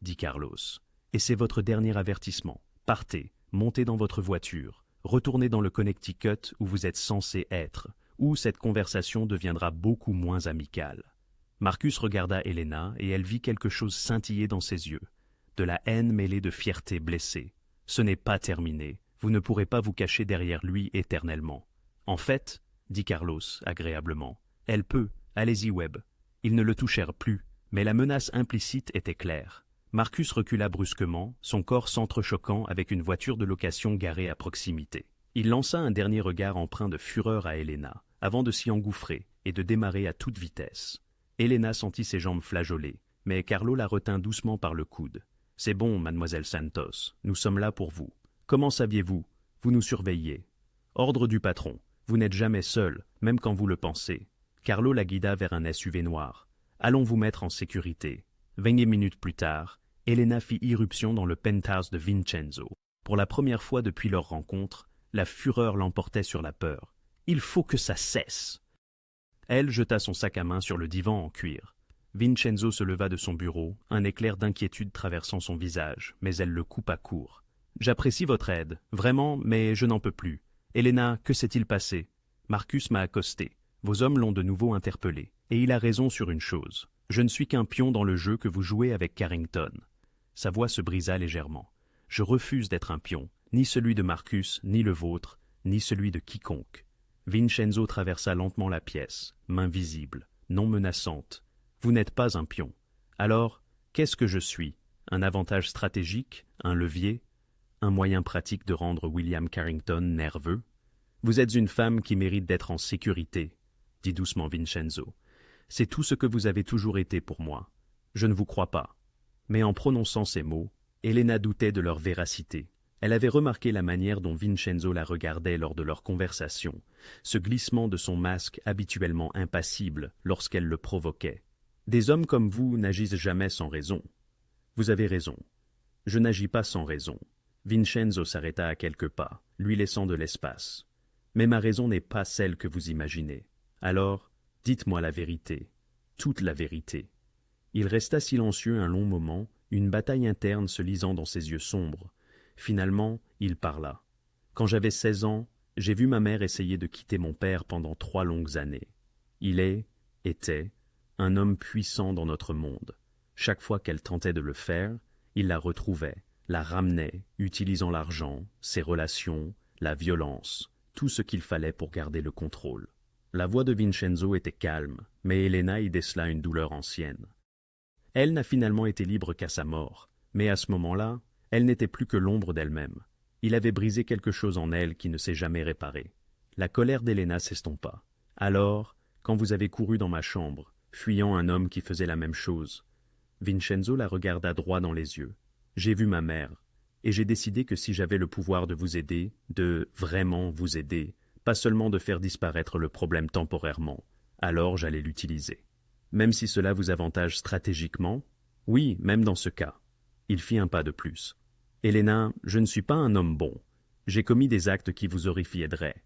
dit Carlos. « Et c'est votre dernier avertissement. Partez, montez dans votre voiture, retournez dans le Connecticut où vous êtes censé être, où cette conversation deviendra beaucoup moins amicale. » Marcus regarda Helena et elle vit quelque chose scintiller dans ses yeux. De la haine mêlée de fierté blessée. Ce n'est pas terminé. Vous ne pourrez pas vous cacher derrière lui éternellement. En fait, dit Carlos agréablement, elle peut, allez-y Webb. Ils ne le touchèrent plus, mais la menace implicite était claire. Marcus recula brusquement, son corps s'entrechoquant avec une voiture de location garée à proximité. Il lança un dernier regard empreint de fureur à Helena, avant de s'y engouffrer et de démarrer à toute vitesse. Helena sentit ses jambes flageoler, mais Carlo la retint doucement par le coude. « C'est bon, mademoiselle Santos, nous sommes là pour vous. Comment saviez-vous? Vous nous surveillez. Ordre du patron, vous n'êtes jamais seul, même quand vous le pensez. » Carlo la guida vers un SUV noir. « Allons vous mettre en sécurité. » 20 minutes plus tard, Helena fit irruption dans le penthouse de Vincenzo. Pour la première fois depuis leur rencontre, la fureur l'emportait sur la peur. « Il faut que ça cesse !» Elle jeta son sac à main sur le divan en cuir. Vincenzo se leva de son bureau, un éclair d'inquiétude traversant son visage, mais elle le coupa court. « J'apprécie votre aide, vraiment, mais je n'en peux plus. Helena, que s'est-il passé? Marcus m'a accosté. Vos hommes l'ont de nouveau interpellé, et il a raison sur une chose. Je ne suis qu'un pion dans le jeu que vous jouez avec Carrington. » Sa voix se brisa légèrement. « Je refuse d'être un pion, ni celui de Marcus, ni le vôtre, ni celui de quiconque. » Vincenzo traversa lentement la pièce, main visible, non menaçante. Vous n'êtes pas un pion. Alors, qu'est-ce que je suis? Un avantage stratégique? Un levier? Un moyen pratique de rendre William Carrington nerveux? Vous êtes une femme qui mérite d'être en sécurité, dit doucement Vincenzo. C'est tout ce que vous avez toujours été pour moi. Je ne vous crois pas. Mais en prononçant ces mots, Helena doutait de leur véracité. Elle avait remarqué la manière dont Vincenzo la regardait lors de leur conversation, ce glissement de son masque habituellement impassible lorsqu'elle le provoquait. Des hommes comme vous n'agissent jamais sans raison. Vous avez raison. Je n'agis pas sans raison. Vincenzo s'arrêta à quelques pas, lui laissant de l'espace. Mais ma raison n'est pas celle que vous imaginez. Alors, dites-moi la vérité, toute la vérité. Il resta silencieux un long moment, une bataille interne se lisant dans ses yeux sombres. Finalement, il parla. Quand j'avais 16 ans, j'ai vu ma mère essayer de quitter mon père pendant 3 longues années. Il était, un homme puissant dans notre monde. Chaque fois qu'elle tentait de le faire, il la retrouvait, la ramenait, utilisant l'argent, ses relations, la violence, tout ce qu'il fallait pour garder le contrôle. La voix de Vincenzo était calme, mais Helena y décela une douleur ancienne. Elle n'a finalement été libre qu'à sa mort, mais à ce moment-là, elle n'était plus que l'ombre d'elle-même. Il avait brisé quelque chose en elle qui ne s'est jamais réparé. La colère d'Helena s'estompa. Alors, quand vous avez couru dans ma chambre, fuyant un homme qui faisait la même chose, Vincenzo la regarda droit dans les yeux. J'ai vu ma mère, et j'ai décidé que si j'avais le pouvoir de vous aider, de vraiment vous aider, pas seulement de faire disparaître le problème temporairement, alors j'allais l'utiliser. Même si cela vous avantage stratégiquement, oui, même dans ce cas. Il fit un pas de plus. Helena, je ne suis pas un homme bon. J'ai commis des actes qui vous horrifieraient.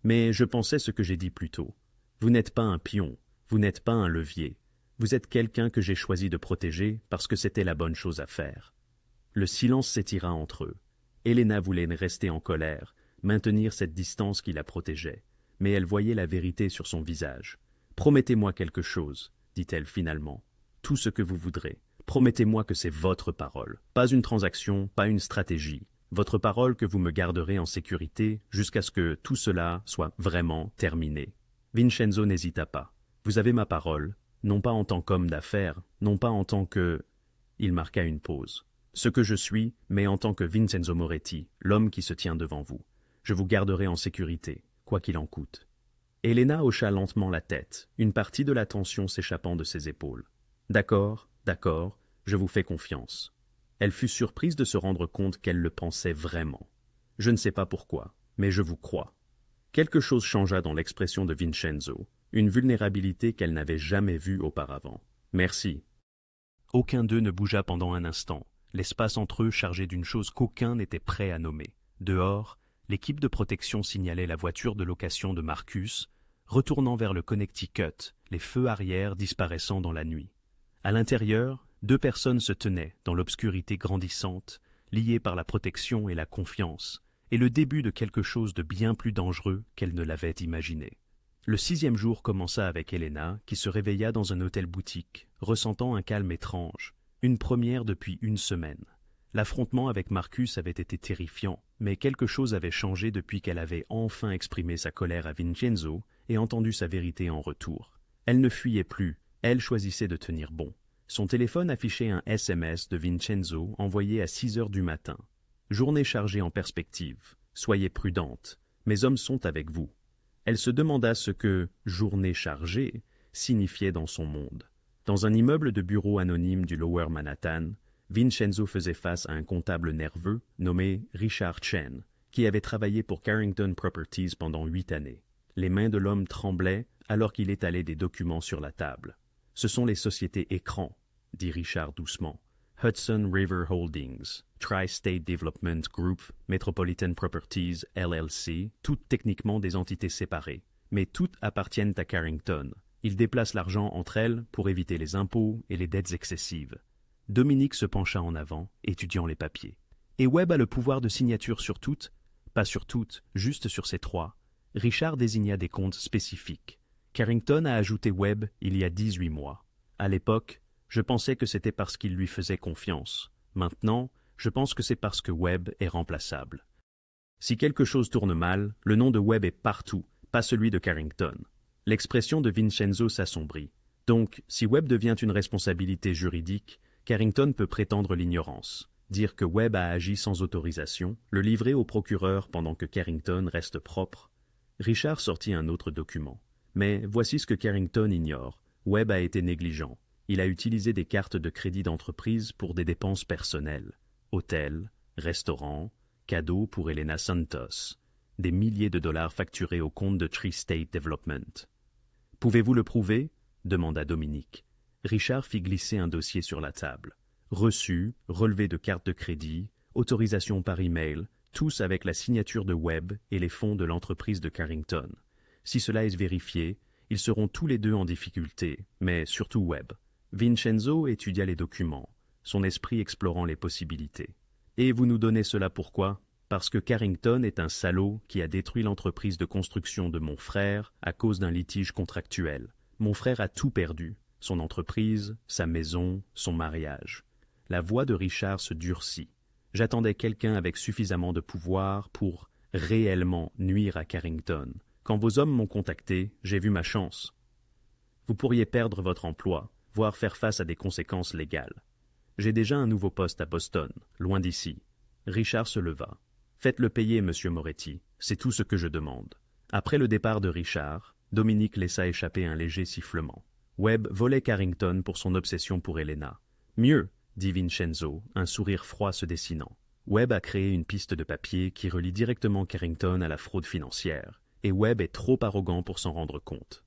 Mais je pensais ce que j'ai dit plus tôt. Vous n'êtes pas un pion, vous n'êtes pas un levier. Vous êtes quelqu'un que j'ai choisi de protéger parce que c'était la bonne chose à faire. Le silence s'étira entre eux. Helena voulait rester en colère, maintenir cette distance qui la protégeait, mais elle voyait la vérité sur son visage. « Promettez-moi quelque chose, » dit-elle finalement. « Tout ce que vous voudrez. Promettez-moi que c'est votre parole. Pas une transaction, pas une stratégie. Votre parole que vous me garderez en sécurité jusqu'à ce que tout cela soit vraiment terminé. » Vincenzo n'hésita pas. « Vous avez ma parole, non pas en tant qu'homme d'affaires, non pas en tant que... » Il marqua une pause. « Ce que je suis, mais en tant que Vincenzo Moretti, l'homme qui se tient devant vous. Je vous garderai en sécurité, quoi qu'il en coûte. » Helena hocha lentement la tête, une partie de la tension s'échappant de ses épaules. « D'accord, d'accord, je vous fais confiance. » Elle fut surprise de se rendre compte qu'elle le pensait vraiment. « Je ne sais pas pourquoi, mais je vous crois. » Quelque chose changea dans l'expression de Vincenzo, une vulnérabilité qu'elle n'avait jamais vue auparavant. « Merci. » Aucun d'eux ne bougea pendant un instant, l'espace entre eux chargé d'une chose qu'aucun n'était prêt à nommer. Dehors, l'équipe de protection signalait la voiture de location de Marcus, retournant vers le Connecticut, les feux arrière disparaissant dans la nuit. À l'intérieur, 2 personnes se tenaient, dans l'obscurité grandissante, liées par la protection et la confiance, et le début de quelque chose de bien plus dangereux qu'elle ne l'avait imaginé. Le 6e jour commença avec Elena, qui se réveilla dans un hôtel-boutique, ressentant un calme étrange, une première depuis une semaine. L'affrontement avec Marcus avait été terrifiant, mais quelque chose avait changé depuis qu'elle avait enfin exprimé sa colère à Vincenzo et entendu sa vérité en retour. Elle ne fuyait plus, elle choisissait de tenir bon. Son téléphone affichait un SMS de Vincenzo envoyé à 6 heures du matin. « Journée chargée en perspective. Soyez prudente. Mes hommes sont avec vous. » Elle se demanda ce que « journée chargée » signifiait dans son monde. Dans un immeuble de bureaux anonyme du Lower Manhattan, Vincenzo faisait face à un comptable nerveux nommé Richard Chen, qui avait travaillé pour Carrington Properties pendant 8 années. Les mains de l'homme tremblaient alors qu'il étalait des documents sur la table. « Ce sont les sociétés écrans, » dit Richard doucement. « Hudson River Holdings, Tri-State Development Group, Metropolitan Properties, LLC, toutes techniquement des entités séparées, mais toutes appartiennent à Carrington. Il déplace l'argent entre elles pour éviter les impôts et les dettes excessives. » Dominique se pencha en avant, étudiant les papiers. « Et Webb a le pouvoir de signature sur toutes ?»« Pas sur toutes, juste sur ces 3. » Richard désigna des comptes spécifiques. Carrington a ajouté Webb il y a 18 mois. À l'époque, je pensais que c'était parce qu'il lui faisait confiance. Maintenant, je pense que c'est parce que Webb est remplaçable. Si quelque chose tourne mal, le nom de Webb est partout, pas celui de Carrington. L'expression de Vincenzo s'assombrit. Donc, si Webb devient une responsabilité juridique, Carrington peut prétendre l'ignorance, dire que Webb a agi sans autorisation, le livrer au procureur pendant que Carrington reste propre. Richard sortit un autre document. Mais voici ce que Carrington ignore. Webb a été négligent. Il a utilisé des cartes de crédit d'entreprise pour des dépenses personnelles. Hôtels, restaurants, cadeaux pour Elena Santos. Des milliers de dollars facturés au compte de Tri-State Development. « Pouvez-vous le prouver ?» demanda Dominique. Richard fit glisser un dossier sur la table. Reçu, relevé de carte de crédit, autorisation par email, tous avec la signature de Webb et les fonds de l'entreprise de Carrington. Si cela est vérifié, ils seront tous les deux en difficulté, mais surtout Webb. Vincenzo étudia les documents, son esprit explorant les possibilités. « Et vous nous donnez cela pourquoi ? Parce que Carrington est un salaud qui a détruit l'entreprise de construction de mon frère à cause d'un litige contractuel. Mon frère a tout perdu, son entreprise, sa maison, son mariage. » La voix de Richard se durcit. J'attendais quelqu'un avec suffisamment de pouvoir pour réellement nuire à Carrington. Quand vos hommes m'ont contacté, j'ai vu ma chance. Vous pourriez perdre votre emploi, voire faire face à des conséquences légales. J'ai déjà un nouveau poste à Boston, loin d'ici. Richard se leva. Faites-le payer, monsieur Moretti, c'est tout ce que je demande. Après le départ de Richard, Dominique laissa échapper un léger sifflement. Webb volait Carrington pour son obsession pour Elena. Mieux, dit Vincenzo, un sourire froid se dessinant. Webb a créé une piste de papier qui relie directement Carrington à la fraude financière, et Webb est trop arrogant pour s'en rendre compte.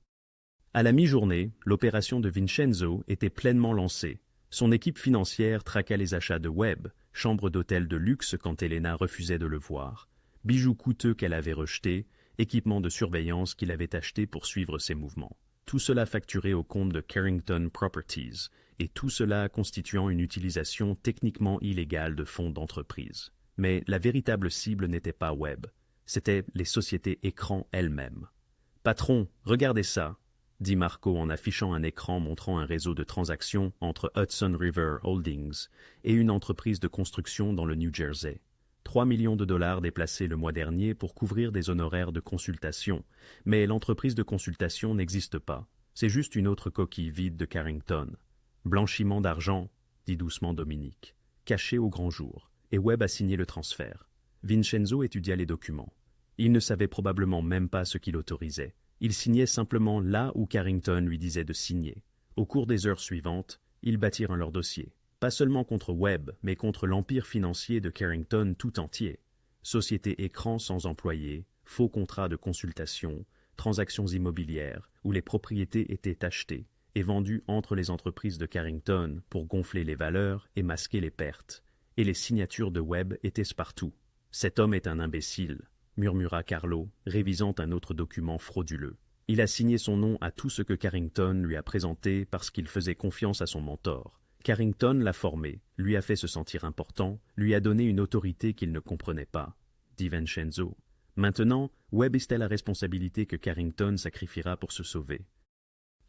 À la mi-journée, l'opération de Vincenzo était pleinement lancée. Son équipe financière traqua les achats de Webb, chambre d'hôtel de luxe quand Elena refusait de le voir, bijoux coûteux qu'elle avait rejetés, équipement de surveillance qu'il avait acheté pour suivre ses mouvements. Tout cela facturé au compte de Carrington Properties, et tout cela constituant une utilisation techniquement illégale de fonds d'entreprise. Mais la véritable cible n'était pas Webb, c'étaient les sociétés écrans elles-mêmes. « Patron, regardez ça !» dit Marco en affichant un écran montrant un réseau de transactions entre Hudson River Holdings et une entreprise de construction dans le New Jersey. 3 millions de dollars déplacés le mois dernier pour couvrir des honoraires de consultation, mais l'entreprise de consultation n'existe pas. C'est juste une autre coquille vide de Carrington. Blanchiment d'argent, dit doucement Dominique, caché au grand jour, et Webb a signé le transfert. Vincenzo étudia les documents. Il ne savait probablement même pas ce qu'il autorisait. Il signait simplement là où Carrington lui disait de signer. Au cours des heures suivantes, ils bâtirent leur dossier. pas seulement contre Webb, mais contre l'empire financier de Carrington tout entier. Société écran sans employés, faux contrats de consultation, transactions immobilières, où les propriétés étaient achetées et vendues entre les entreprises de Carrington pour gonfler les valeurs et masquer les pertes. Et les signatures de Webb étaient partout. « Cet homme est un imbécile », murmura Carlo, révisant un autre document frauduleux. Il a signé son nom à tout ce que Carrington lui a présenté parce qu'il faisait confiance à son mentor. Carrington l'a formé, lui a fait se sentir important, lui a donné une autorité qu'il ne comprenait pas, dit Vincenzo. Maintenant, Webb est la responsabilité que Carrington sacrifiera pour se sauver.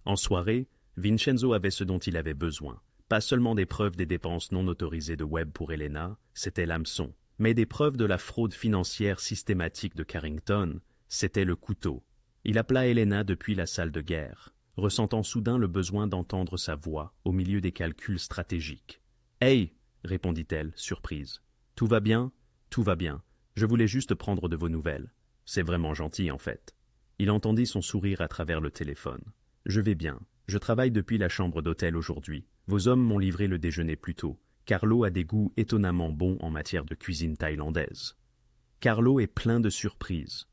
En soirée, Vincenzo avait ce dont il avait besoin. Pas seulement des preuves des dépenses non autorisées de Webb pour Elena, c'était l'hameçon, mais des preuves de la fraude financière systématique de Carrington, c'était le couteau. Il appela Elena depuis la salle de guerre, ressentant soudain le besoin d'entendre sa voix au milieu des calculs stratégiques. « Hey !» répondit-elle, surprise. « Tout va bien ? Tout va bien. Je voulais juste prendre de vos nouvelles. C'est vraiment gentil, en fait. » Il entendit son sourire à travers le téléphone. « Je vais bien. Je travaille depuis la chambre d'hôtel aujourd'hui. Vos hommes m'ont livré le déjeuner plus tôt. Carlo a des goûts étonnamment bons en matière de cuisine thaïlandaise. » Carlo est plein de surprises.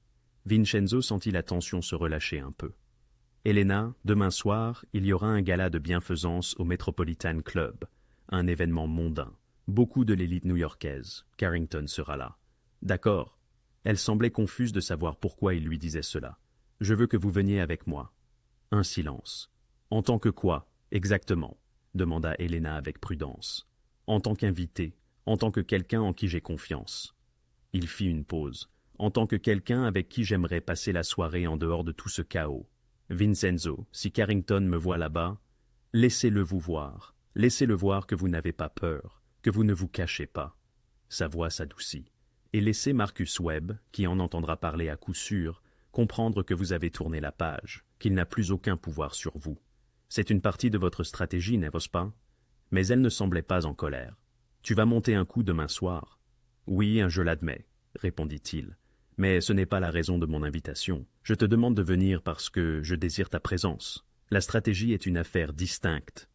Vincenzo sentit la tension se relâcher un peu. « Elena, demain soir, il y aura un gala de bienfaisance au Metropolitan Club, un événement mondain. Beaucoup de l'élite new-yorkaise. Carrington sera là. »« D'accord. » Elle semblait confuse de savoir pourquoi il lui disait cela. « Je veux que vous veniez avec moi. » Un silence. « En tant que quoi, exactement ?» demanda Elena avec prudence. « En tant qu'invité, en tant que quelqu'un en qui j'ai confiance. » Il fit une pause. « En tant que quelqu'un avec qui j'aimerais passer la soirée en dehors de tout ce chaos. Vincenzo, si Carrington me voit là-bas, laissez-le vous voir. Laissez-le voir que vous n'avez pas peur, que vous ne vous cachez pas. » Sa voix s'adoucit. « Et laissez Marcus Webb, qui en entendra parler à coup sûr, comprendre que vous avez tourné la page, qu'il n'a plus aucun pouvoir sur vous. C'est une partie de votre stratégie, n'est-ce pas ? » Mais elle ne semblait pas en colère. « Tu vas monter un coup demain soir. »« Oui, je l'admets, » répondit-il. « Mais ce n'est pas la raison de mon invitation. Je te demande de venir parce que je désire ta présence. La stratégie est une affaire distincte. »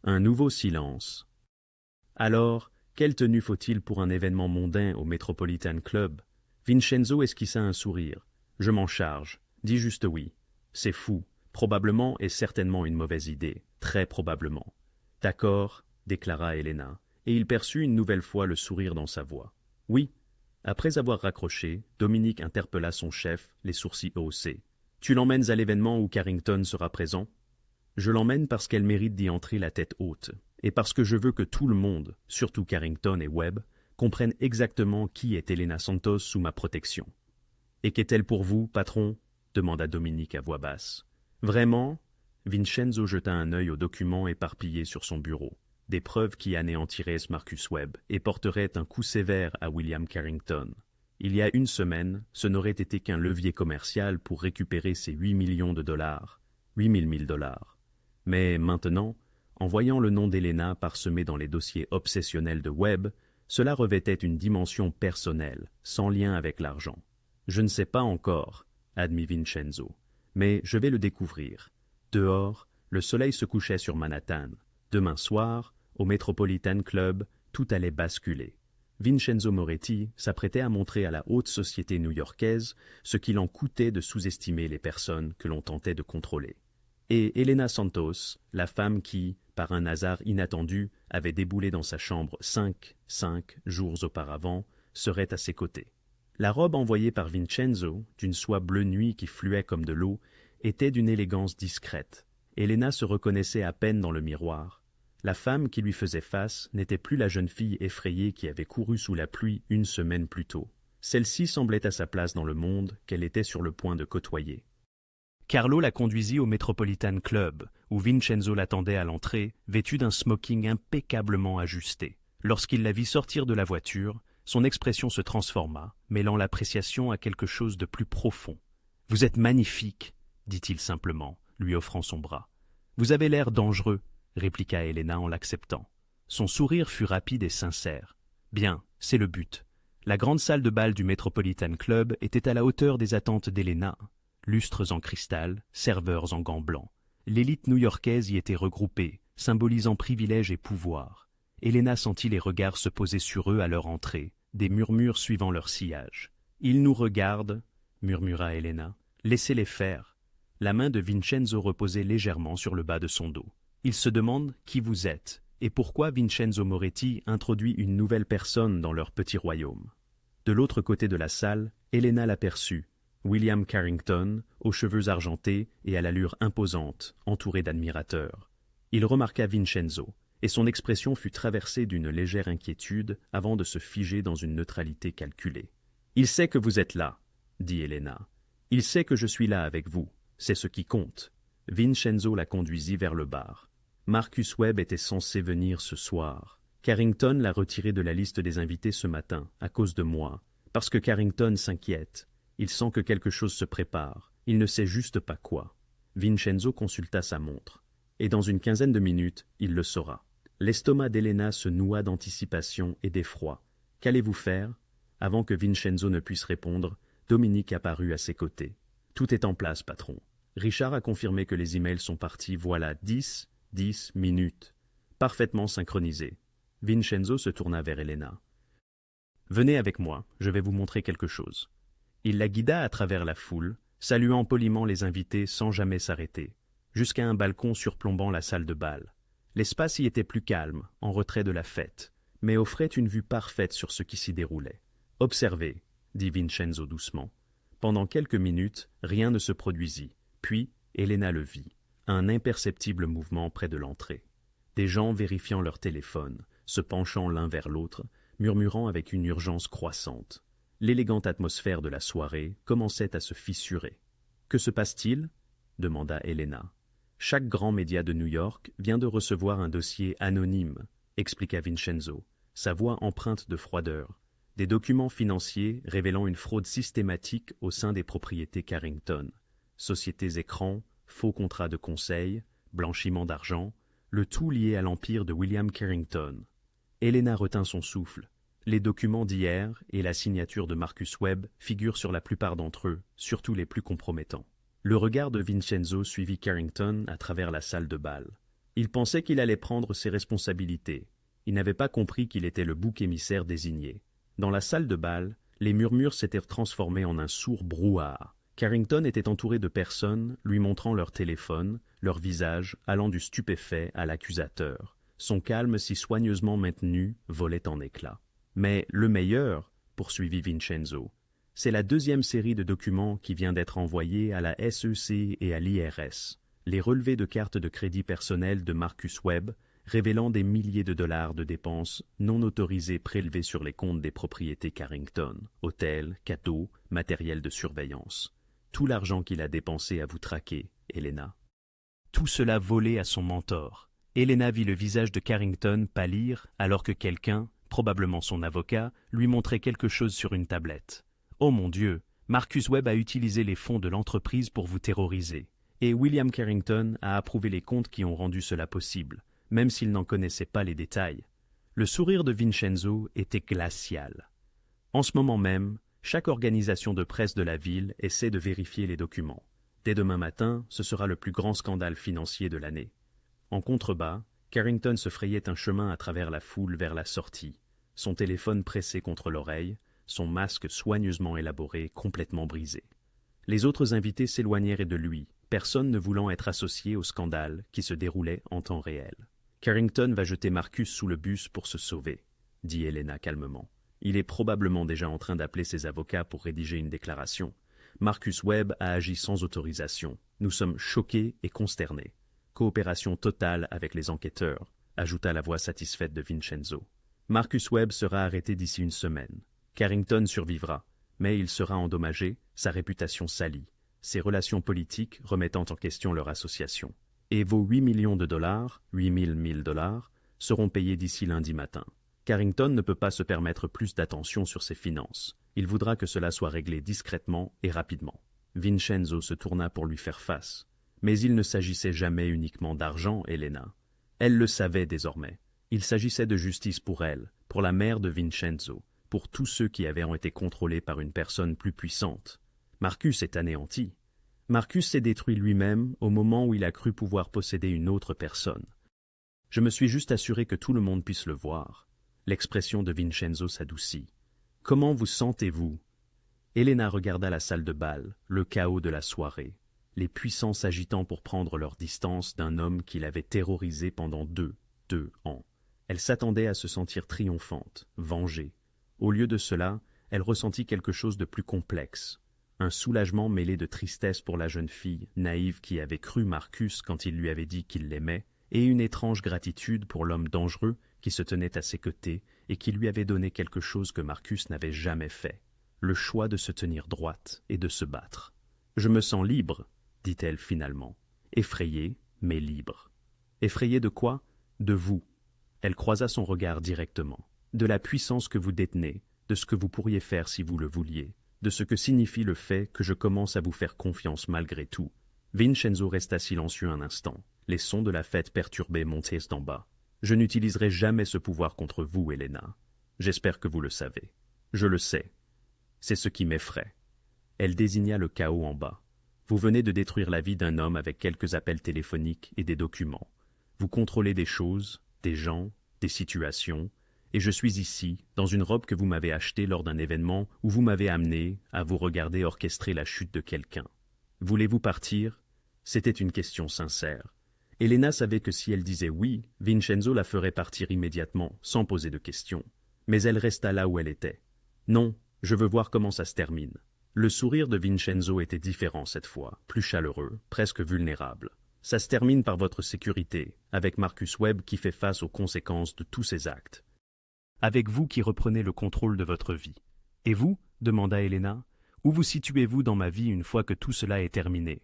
Un nouveau silence. « Alors, quelle tenue faut-il pour un événement mondain au Metropolitan Club ?» Vincenzo esquissa un sourire. « Je m'en charge. Dis juste oui. C'est fou. Probablement et certainement une mauvaise idée. Très probablement. »« D'accord, » déclara Elena, et il perçut une nouvelle fois le sourire dans sa voix. « Oui. » Après avoir raccroché, Dominique interpella son chef, les sourcils haussés. « Tu l'emmènes à l'événement où Carrington sera présent ?»« Je l'emmène parce qu'elle mérite d'y entrer la tête haute, et parce que je veux que tout le monde, surtout Carrington et Webb, comprennent exactement qui est Elena Santos sous ma protection. »« Et qu'est-elle pour vous, patron ?» demanda Dominique à voix basse. « Vraiment ?» Vincenzo jeta un œil aux documents éparpillés sur son bureau. Des preuves qui anéantiraient Marcus Webb et porteraient un coup sévère à William Carrington. Il y a une semaine, ce n'aurait été qu'un levier commercial pour récupérer ses 8 millions de dollars, 8 000 dollars. Mais maintenant, en voyant le nom d'Elena parsemé dans les dossiers obsessionnels de Webb, cela revêtait une dimension personnelle, sans lien avec l'argent. « Je ne sais pas encore, » admit Vincenzo, « mais je vais le découvrir. Dehors, le soleil se couchait sur Manhattan. Demain soir, au Metropolitan Club, tout allait basculer. Vincenzo Moretti s'apprêtait à montrer à la haute société new-yorkaise ce qu'il en coûtait de sous-estimer les personnes que l'on tentait de contrôler. Et Elena Santos, la femme qui, par un hasard inattendu, avait déboulé dans sa chambre 5 jours auparavant, serait à ses côtés. La robe envoyée par Vincenzo, d'une soie bleu nuit qui fluait comme de l'eau, était d'une élégance discrète. Elena se reconnaissait à peine dans le miroir. La femme qui lui faisait face n'était plus la jeune fille effrayée qui avait couru sous la pluie une semaine plus tôt. Celle-ci semblait à sa place dans le monde qu'elle était sur le point de côtoyer. Carlo la conduisit au Metropolitan Club, où Vincenzo l'attendait à l'entrée, vêtu d'un smoking impeccablement ajusté. Lorsqu'il la vit sortir de la voiture, son expression se transforma, mêlant l'appréciation à quelque chose de plus profond. « Vous êtes magnifique », dit-il simplement, lui offrant son bras. « Vous avez l'air dangereux », répliqua Elena en l'acceptant. Son sourire fut rapide et sincère. « Bien, c'est le but. » La grande salle de bal du Metropolitan Club était à la hauteur des attentes d'Elena. Lustres en cristal, serveurs en gants blancs. L'élite new-yorkaise y était regroupée, symbolisant privilège et pouvoir. Elena sentit les regards se poser sur eux à leur entrée, des murmures suivant leur sillage. « Ils nous regardent, murmura Elena. « Laissez-les faire. » La main de Vincenzo reposait légèrement sur le bas de son dos. Il se demande qui vous êtes et pourquoi Vincenzo Moretti introduit une nouvelle personne dans leur petit royaume. De l'autre côté de la salle, Elena l'aperçut, William Carrington, aux cheveux argentés et à l'allure imposante, entouré d'admirateurs. Il remarqua Vincenzo, et son expression fut traversée d'une légère inquiétude avant de se figer dans une neutralité calculée. « Il sait que vous êtes là, » dit Elena. « Il sait que je suis là avec vous. C'est ce qui compte. » Vincenzo la conduisit vers le bar. Marcus Webb était censé venir ce soir. Carrington l'a retiré de la liste des invités ce matin, à cause de moi, parce que Carrington s'inquiète. Il sent que quelque chose se prépare. Il ne sait juste pas quoi. Vincenzo consulta sa montre. Et dans une quinzaine de minutes, il le saura. L'estomac d'Elena se noua d'anticipation et d'effroi. Qu'allez-vous faire? Avant que Vincenzo ne puisse répondre, Dominique apparut à ses côtés. Tout est en place, patron. Richard a confirmé que les emails sont partis, voilà 10 minutes. Parfaitement synchronisés. Vincenzo se tourna vers Elena. « Venez avec moi, je vais vous montrer quelque chose. » Il la guida à travers la foule, saluant poliment les invités sans jamais s'arrêter, jusqu'à un balcon surplombant la salle de bal. L'espace y était plus calme, en retrait de la fête, mais offrait une vue parfaite sur ce qui s'y déroulait. « Observez, » dit Vincenzo doucement. Pendant quelques minutes, rien ne se produisit, puis Elena le vit, un imperceptible mouvement près de l'entrée. Des gens vérifiant leur téléphone, se penchant l'un vers l'autre, murmurant avec une urgence croissante. L'élégante atmosphère de la soirée commençait à se fissurer. « Que se passe-t-il » demanda Elena. « Chaque grand média de New York vient de recevoir un dossier anonyme, » expliqua Vincenzo, sa voix empreinte de froideur. Des documents financiers révélant une fraude systématique au sein des propriétés Carrington. Sociétés écrans, faux contrats de conseil, blanchiment d'argent, le tout lié à l'empire de William Carrington. Elena retint son souffle. Les documents d'hier et la signature de Marcus Webb figurent sur la plupart d'entre eux, surtout les plus compromettants. Le regard de Vincenzo suivit Carrington à travers la salle de bal. Il pensait qu'il allait prendre ses responsabilités. Il n'avait pas compris qu'il était le bouc émissaire désigné. Dans la salle de bal, les murmures s'étaient transformés en un sourd brouhaha. Carrington était entouré de personnes lui montrant leur téléphone, leur visage allant du stupéfait à l'accusateur. Son calme si soigneusement maintenu volait en éclats. Mais le meilleur, poursuivit Vincenzo, c'est la deuxième série de documents qui vient d'être envoyée à la SEC et à l'IRS. Les relevés de cartes de crédit personnelles de Marcus Webb, révélant des milliers de dollars de dépenses non autorisées prélevées sur les comptes des propriétés Carrington, hôtels, cadeaux, matériel de surveillance. Tout l'argent qu'il a dépensé à vous traquer, Elena. Tout cela volé à son mentor. Elena vit le visage de Carrington pâlir alors que quelqu'un, probablement son avocat, lui montrait quelque chose sur une tablette. « Oh mon Dieu, Marcus Webb a utilisé les fonds de l'entreprise pour vous terroriser. Et William Carrington a approuvé les comptes qui ont rendu cela possible, même s'il n'en connaissait pas les détails. » Le sourire de Vincenzo était glacial. En ce moment même, chaque organisation de presse de la ville essaie de vérifier les documents. Dès demain matin, ce sera le plus grand scandale financier de l'année. En contrebas, Carrington se frayait un chemin à travers la foule vers la sortie, son téléphone pressé contre l'oreille, son masque soigneusement élaboré, complètement brisé. Les autres invités s'éloignèrent de lui, personne ne voulant être associé au scandale qui se déroulait en temps réel. « Carrington va jeter Marcus sous le bus pour se sauver, » dit Elena calmement. « Il est probablement déjà en train d'appeler ses avocats pour rédiger une déclaration. Marcus Webb a agi sans autorisation. Nous sommes choqués et consternés. Coopération totale avec les enquêteurs, » ajouta la voix satisfaite de Vincenzo. « Marcus Webb sera arrêté d'ici une semaine. Carrington survivra, mais il sera endommagé, sa réputation salie, ses relations politiques remettant en question leur association. Et vos 8 millions de dollars, 8 000 dollars, seront payés d'ici lundi matin. Carrington ne peut pas se permettre plus d'attention sur ses finances. Il voudra que cela soit réglé discrètement et rapidement. » Vincenzo se tourna pour lui faire face. Mais il ne s'agissait jamais uniquement d'argent, Elena. Elle le savait désormais. Il s'agissait de justice pour elle, pour la mère de Vincenzo, pour tous ceux qui avaient été contrôlés par une personne plus puissante. Marcus est anéanti. Marcus s'est détruit lui-même au moment où il a cru pouvoir posséder une autre personne. Je me suis juste assuré que tout le monde puisse le voir. L'expression de Vincenzo s'adoucit. Comment vous sentez-vous? Elena regarda la salle de bal, le chaos de la soirée, les puissants s'agitant pour prendre leur distance d'un homme qui l'avait terrorisé pendant deux ans. Elle s'attendait à se sentir triomphante, vengée. Au lieu de cela, elle ressentit quelque chose de plus complexe. Un soulagement mêlé de tristesse pour la jeune fille, naïve qui avait cru Marcus quand il lui avait dit qu'il l'aimait, et une étrange gratitude pour l'homme dangereux qui se tenait à ses côtés et qui lui avait donné quelque chose que Marcus n'avait jamais fait, le choix de se tenir droite et de se battre. « Je me sens libre », dit-elle finalement, effrayée, mais libre. Effrayée de quoi? De vous. Elle croisa son regard directement. De la puissance que vous détenez, de ce que vous pourriez faire si vous le vouliez, de ce que signifie le fait que je commence à vous faire confiance malgré tout. Vincenzo resta silencieux un instant. Les sons de la fête perturbés montaient d'en bas. Je n'utiliserai jamais ce pouvoir contre vous, Elena. J'espère que vous le savez. Je le sais. C'est ce qui m'effraie. Elle désigna le chaos en bas. Vous venez de détruire la vie d'un homme avec quelques appels téléphoniques et des documents. Vous contrôlez des choses, des gens, des situations, et je suis ici, dans une robe que vous m'avez achetée lors d'un événement où vous m'avez amené à vous regarder orchestrer la chute de quelqu'un. Voulez-vous partir? C'était une question sincère. Elena savait que si elle disait oui, Vincenzo la ferait partir immédiatement, sans poser de questions. Mais elle resta là où elle était. Non, je veux voir comment ça se termine. Le sourire de Vincenzo était différent cette fois, plus chaleureux, presque vulnérable. Ça se termine par votre sécurité, avec Marcus Webb qui fait face aux conséquences de tous ses actes. Avec vous qui reprenez le contrôle de votre vie. Et vous? Demanda Elena. Où vous situez-vous dans ma vie une fois que tout cela est terminé?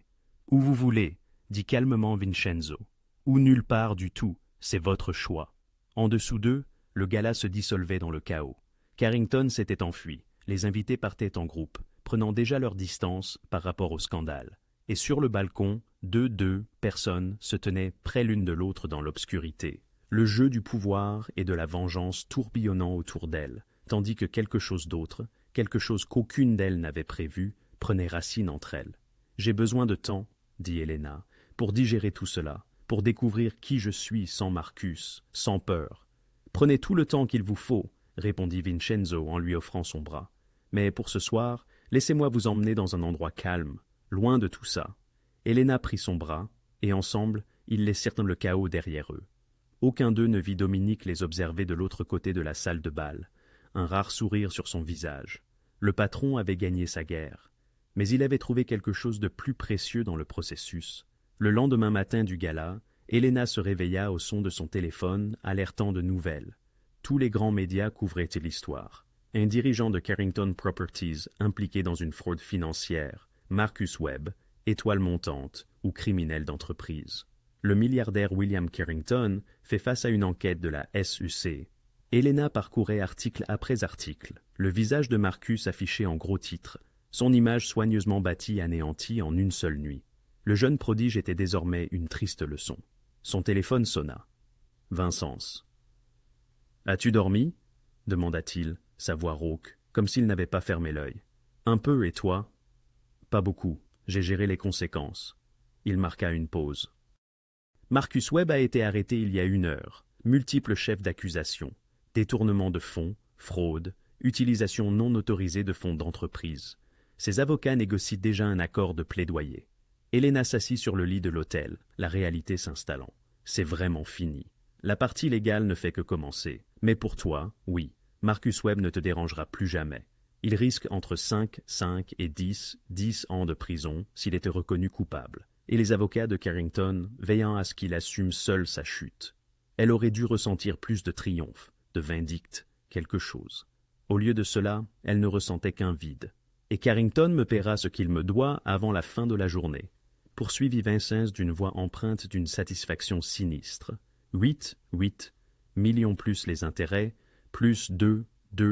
Où vous voulez, dit calmement Vincenzo. Ou nulle part du tout, c'est votre choix. En dessous d'eux, le gala se dissolvait dans le chaos. Carrington s'était enfui, les invités partaient en groupe, prenant déjà leur distance par rapport au scandale. Et sur le balcon, deux personnes se tenaient près l'une de l'autre dans l'obscurité. Le jeu du pouvoir et de la vengeance tourbillonnant autour d'elles, tandis que quelque chose d'autre, quelque chose qu'aucune d'elles n'avait prévu, prenait racine entre elles. « J'ai besoin de temps, » dit Elena, « pour digérer tout cela, pour découvrir qui je suis sans Marcus, sans peur. »« Prenez tout le temps qu'il vous faut, » répondit Vincenzo en lui offrant son bras. « Mais pour ce soir, laissez-moi vous emmener dans un endroit calme, loin de tout ça. » Elena prit son bras, et ensemble, ils laissèrent le chaos derrière eux. Aucun d'eux ne vit Dominique les observer de l'autre côté de la salle de bal, un rare sourire sur son visage. Le patron avait gagné sa guerre, mais il avait trouvé quelque chose de plus précieux dans le processus. Le lendemain matin du gala, Elena se réveilla au son de son téléphone, alertant de nouvelles. Tous les grands médias couvraient l'histoire. Un dirigeant de Carrington Properties impliqué dans une fraude financière, Marcus Webb, étoile montante ou criminel d'entreprise. Le milliardaire William Carrington fait face à une enquête de la SEC. Elena parcourait article après article, le visage de Marcus affiché en gros titres, son image soigneusement bâtie anéantie en une seule nuit. Le jeune prodige était désormais une triste leçon. Son téléphone sonna. Vincenz. « As-tu dormi » demanda-t-il, sa voix rauque, comme s'il n'avait pas fermé l'œil. « Un peu, et toi ?»« Pas beaucoup. J'ai géré les conséquences. » Il marqua une pause. Marcus Webb a été arrêté il y a 1 heure. Multiples chefs d'accusation, détournement de fonds, fraude, utilisation non autorisée de fonds d'entreprise. Ses avocats négocient déjà un accord de plaidoyer. Elena s'assit sur le lit de l'hôtel, la réalité s'installant. C'est vraiment fini. La partie légale ne fait que commencer. Mais pour toi, oui, Marcus Webb ne te dérangera plus jamais. Il risque entre 5 et 10 ans de prison s'il était reconnu coupable. Et les avocats de Carrington veillant à ce qu'il assume seul sa chute. Elle aurait dû ressentir plus de triomphe, de vindicte, quelque chose. Au lieu de cela, elle ne ressentait qu'un vide. Et Carrington me paiera ce qu'il me doit avant la fin de la journée. Poursuivit Vincenz d'une voix empreinte d'une satisfaction sinistre. 8 millions plus les intérêts, plus 2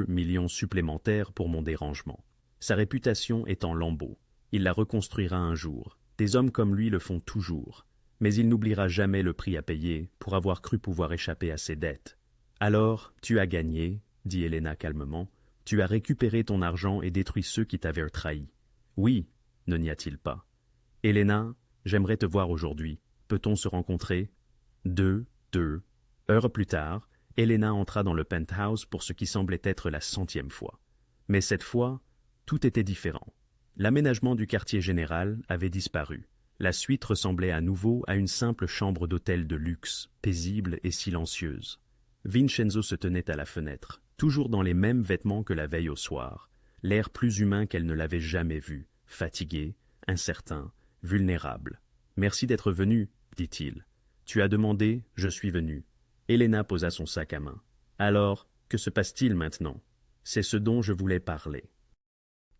millions supplémentaires pour mon dérangement. Sa réputation est en lambeaux. Il la reconstruira un jour. Des hommes comme lui le font toujours, mais il n'oubliera jamais le prix à payer pour avoir cru pouvoir échapper à ses dettes. « Alors, tu as gagné, » dit Elena calmement, « tu as récupéré ton argent et détruit ceux qui t'avaient trahi. »« Oui, ne n'y a-t-il pas. »« Elena, j'aimerais te voir aujourd'hui. Peut-on se rencontrer ?»« 2 Heures plus tard, Elena entra dans le penthouse pour ce qui semblait être la 100e fois. Mais cette fois, tout était différent. L'aménagement du quartier général avait disparu. La suite ressemblait à nouveau à une simple chambre d'hôtel de luxe, paisible et silencieuse. Vincenzo se tenait à la fenêtre, toujours dans les mêmes vêtements que la veille au soir, l'air plus humain qu'elle ne l'avait jamais vu, fatigué, incertain, vulnérable. « Merci d'être venu, dit-il. Tu as demandé, je suis venu. » Elena posa son sac à main. « Alors, que se passe-t-il maintenant? C'est ce dont je voulais parler. »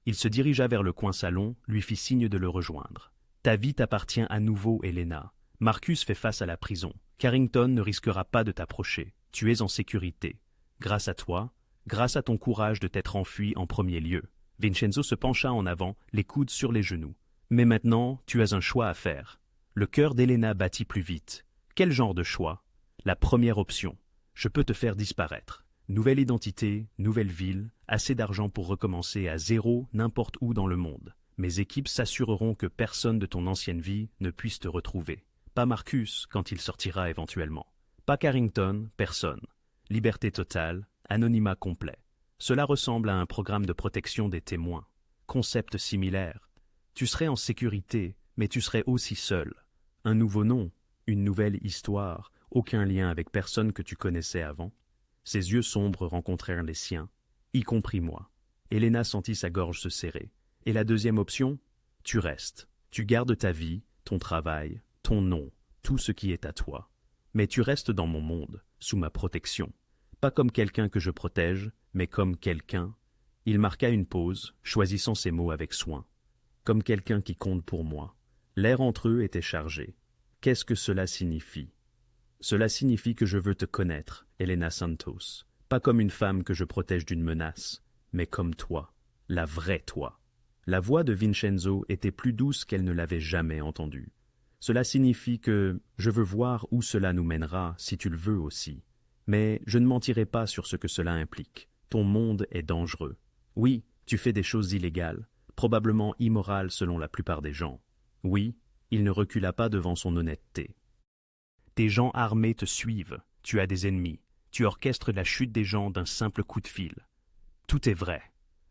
Il se dirigea vers le coin salon, lui fit signe de le rejoindre. « Ta vie t'appartient à nouveau, Elena. Marcus fait face à la prison. Carrington ne risquera pas de t'approcher. Tu es en sécurité. Grâce à toi, grâce à ton courage de t'être enfui en premier lieu. » Vincenzo se pencha en avant, les coudes sur les genoux. « Mais maintenant, tu as un choix à faire. » Le cœur d'Elena battit plus vite. Quel genre de choix? La première option. Je peux te faire disparaître. Nouvelle identité, nouvelle ville, assez d'argent pour recommencer à zéro n'importe où dans le monde. Mes équipes s'assureront que personne de ton ancienne vie ne puisse te retrouver. Pas Marcus quand il sortira éventuellement. Pas Carrington, personne. Liberté totale, anonymat complet. Cela ressemble à un programme de protection des témoins. Concept similaire. Tu serais en sécurité, mais tu serais aussi seul. Un nouveau nom, une nouvelle histoire, aucun lien avec personne que tu connaissais avant. Ses yeux sombres rencontrèrent les siens, y compris moi. Elena sentit sa gorge se serrer. Et la deuxième option? Tu restes. Tu gardes ta vie, ton travail, ton nom, tout ce qui est à toi. Mais tu restes dans mon monde, sous ma protection. Pas comme quelqu'un que je protège, mais comme quelqu'un. Il marqua une pause, choisissant ses mots avec soin. Comme quelqu'un qui compte pour moi. L'air entre eux était chargé. Qu'est-ce que cela signifie? Cela signifie que je veux te connaître, Elena Santos. Pas comme une femme que je protège d'une menace, mais comme toi, la vraie toi. La voix de Vincenzo était plus douce qu'elle ne l'avait jamais entendue. Cela signifie que je veux voir où cela nous mènera, si tu le veux aussi. Mais je ne mentirai pas sur ce que cela implique. Ton monde est dangereux. Oui, tu fais des choses illégales, probablement immorales selon la plupart des gens. Oui, il ne recula pas devant son honnêteté. Des gens armés te suivent, tu as des ennemis, tu orchestres la chute des gens d'un simple coup de fil. Tout est vrai.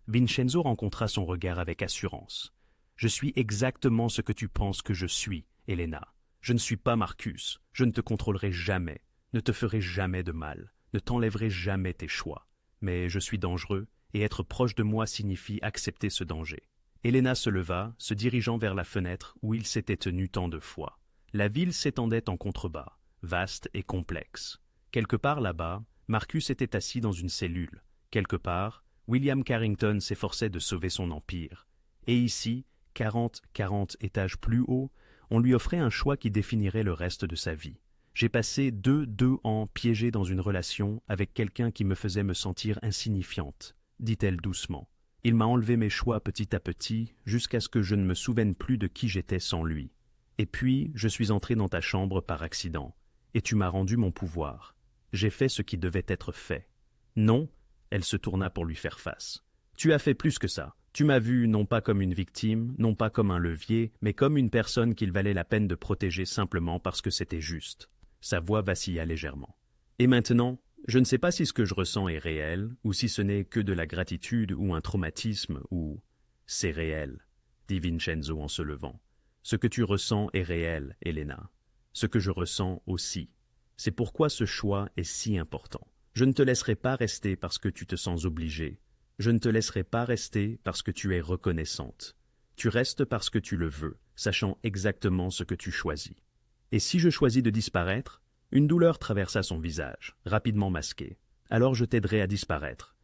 Vincenzo rencontra son regard avec assurance. Je suis exactement ce que tu penses que je suis, Elena. Je ne suis pas Marcus, je ne te contrôlerai jamais, ne te ferai jamais de mal, ne t'enlèverai jamais tes choix. Mais je suis dangereux, et être proche de moi signifie accepter ce danger. Elena se leva, se dirigeant vers la fenêtre où il s'était tenu tant de fois. La ville s'étendait en contrebas, vaste et complexe. Quelque part là-bas, Marcus était assis dans une cellule. Quelque part, William Carrington s'efforçait de sauver son empire. Et ici, 40 étages plus haut, on lui offrait un choix qui définirait le reste de sa vie. J'ai passé 2 ans piégé dans une relation avec quelqu'un qui me faisait me sentir insignifiante, dit-elle doucement. Il m'a enlevé mes choix petit à petit, jusqu'à ce que je ne me souvienne plus de qui j'étais sans lui. Et puis, je suis entré dans ta chambre par accident, et tu m'as rendu mon pouvoir. J'ai fait ce qui devait être fait. Non, elle se tourna pour lui faire face. Tu as fait plus que ça. Tu m'as vu non pas comme une victime, non pas comme un levier, mais comme une personne qu'il valait la peine de protéger simplement parce que c'était juste. Sa voix vacilla légèrement. Et maintenant, je ne sais pas si ce que je ressens est réel, ou si ce n'est que de la gratitude ou un traumatisme, ou... C'est réel, dit Vincenzo en se levant. Ce que tu ressens est réel, Elena. Ce que je ressens aussi. C'est pourquoi ce choix est si important. Je ne te laisserai pas rester parce que tu te sens obligée. Je ne te laisserai pas rester parce que tu es reconnaissante. Tu restes parce que tu le veux, sachant exactement ce que tu choisis. Et si je choisis de disparaître, une douleur traversa son visage, rapidement masqué. Alors je t'aiderai à disparaître.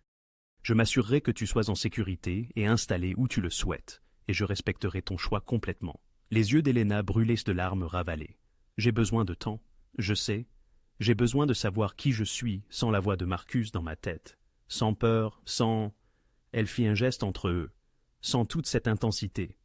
Je m'assurerai que tu sois en sécurité et installé où tu le souhaites, et je respecterai ton choix complètement. Les yeux d'Elena brûlaient de larmes ravalées. J'ai besoin de temps, je sais. J'ai besoin de savoir qui je suis sans la voix de Marcus dans ma tête. Sans peur, sans... Elle fit un geste entre eux. Sans toute cette intensité.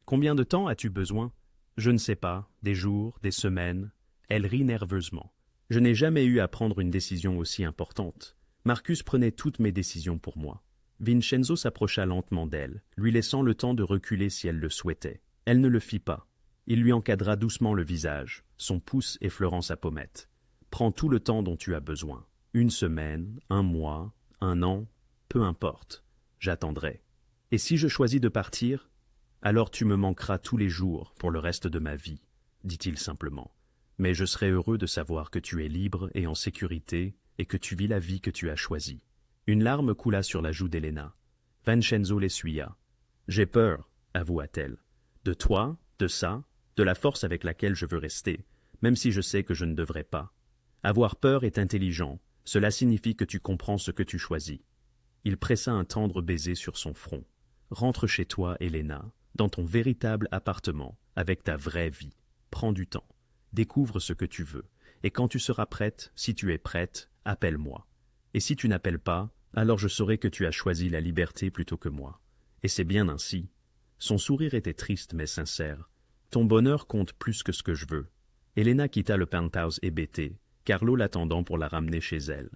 Combien de temps as-tu besoin? Je ne sais pas, des jours, des semaines. Elle rit nerveusement. Je n'ai jamais eu à prendre une décision aussi importante. Marcus prenait toutes mes décisions pour moi. Vincenzo s'approcha lentement d'elle, lui laissant le temps de reculer si elle le souhaitait. Elle ne le fit pas. Il lui encadra doucement le visage, son pouce effleurant sa pommette. « Prends tout le temps dont tu as besoin. 1 semaine, 1 mois, 1 an, peu importe. J'attendrai. Et si je choisis de partir, alors tu me manqueras tous les jours pour le reste de ma vie, dit-il simplement. Mais je serai heureux de savoir que tu es libre et en sécurité et que tu vis la vie que tu as choisie. Une larme coula sur la joue d'Elena. Vincenzo l'essuya. J'ai peur, avoua-t-elle. De toi, de ça, de la force avec laquelle je veux rester, même si je sais que je ne devrais pas. Avoir peur est intelligent, cela signifie que tu comprends ce que tu choisis. Il pressa un tendre baiser sur son front. Rentre chez toi, Elena, dans ton véritable appartement, avec ta vraie vie. Prends du temps. Découvre ce que tu veux. Et quand tu seras prête, si tu es prête, appelle-moi. Et si tu n'appelles pas, alors je saurai que tu as choisi la liberté plutôt que moi. Et c'est bien ainsi. Son sourire était triste mais sincère. Ton bonheur compte plus que ce que je veux. Elena quitta le penthouse hébétée, Carlo l'attendant pour la ramener chez elle.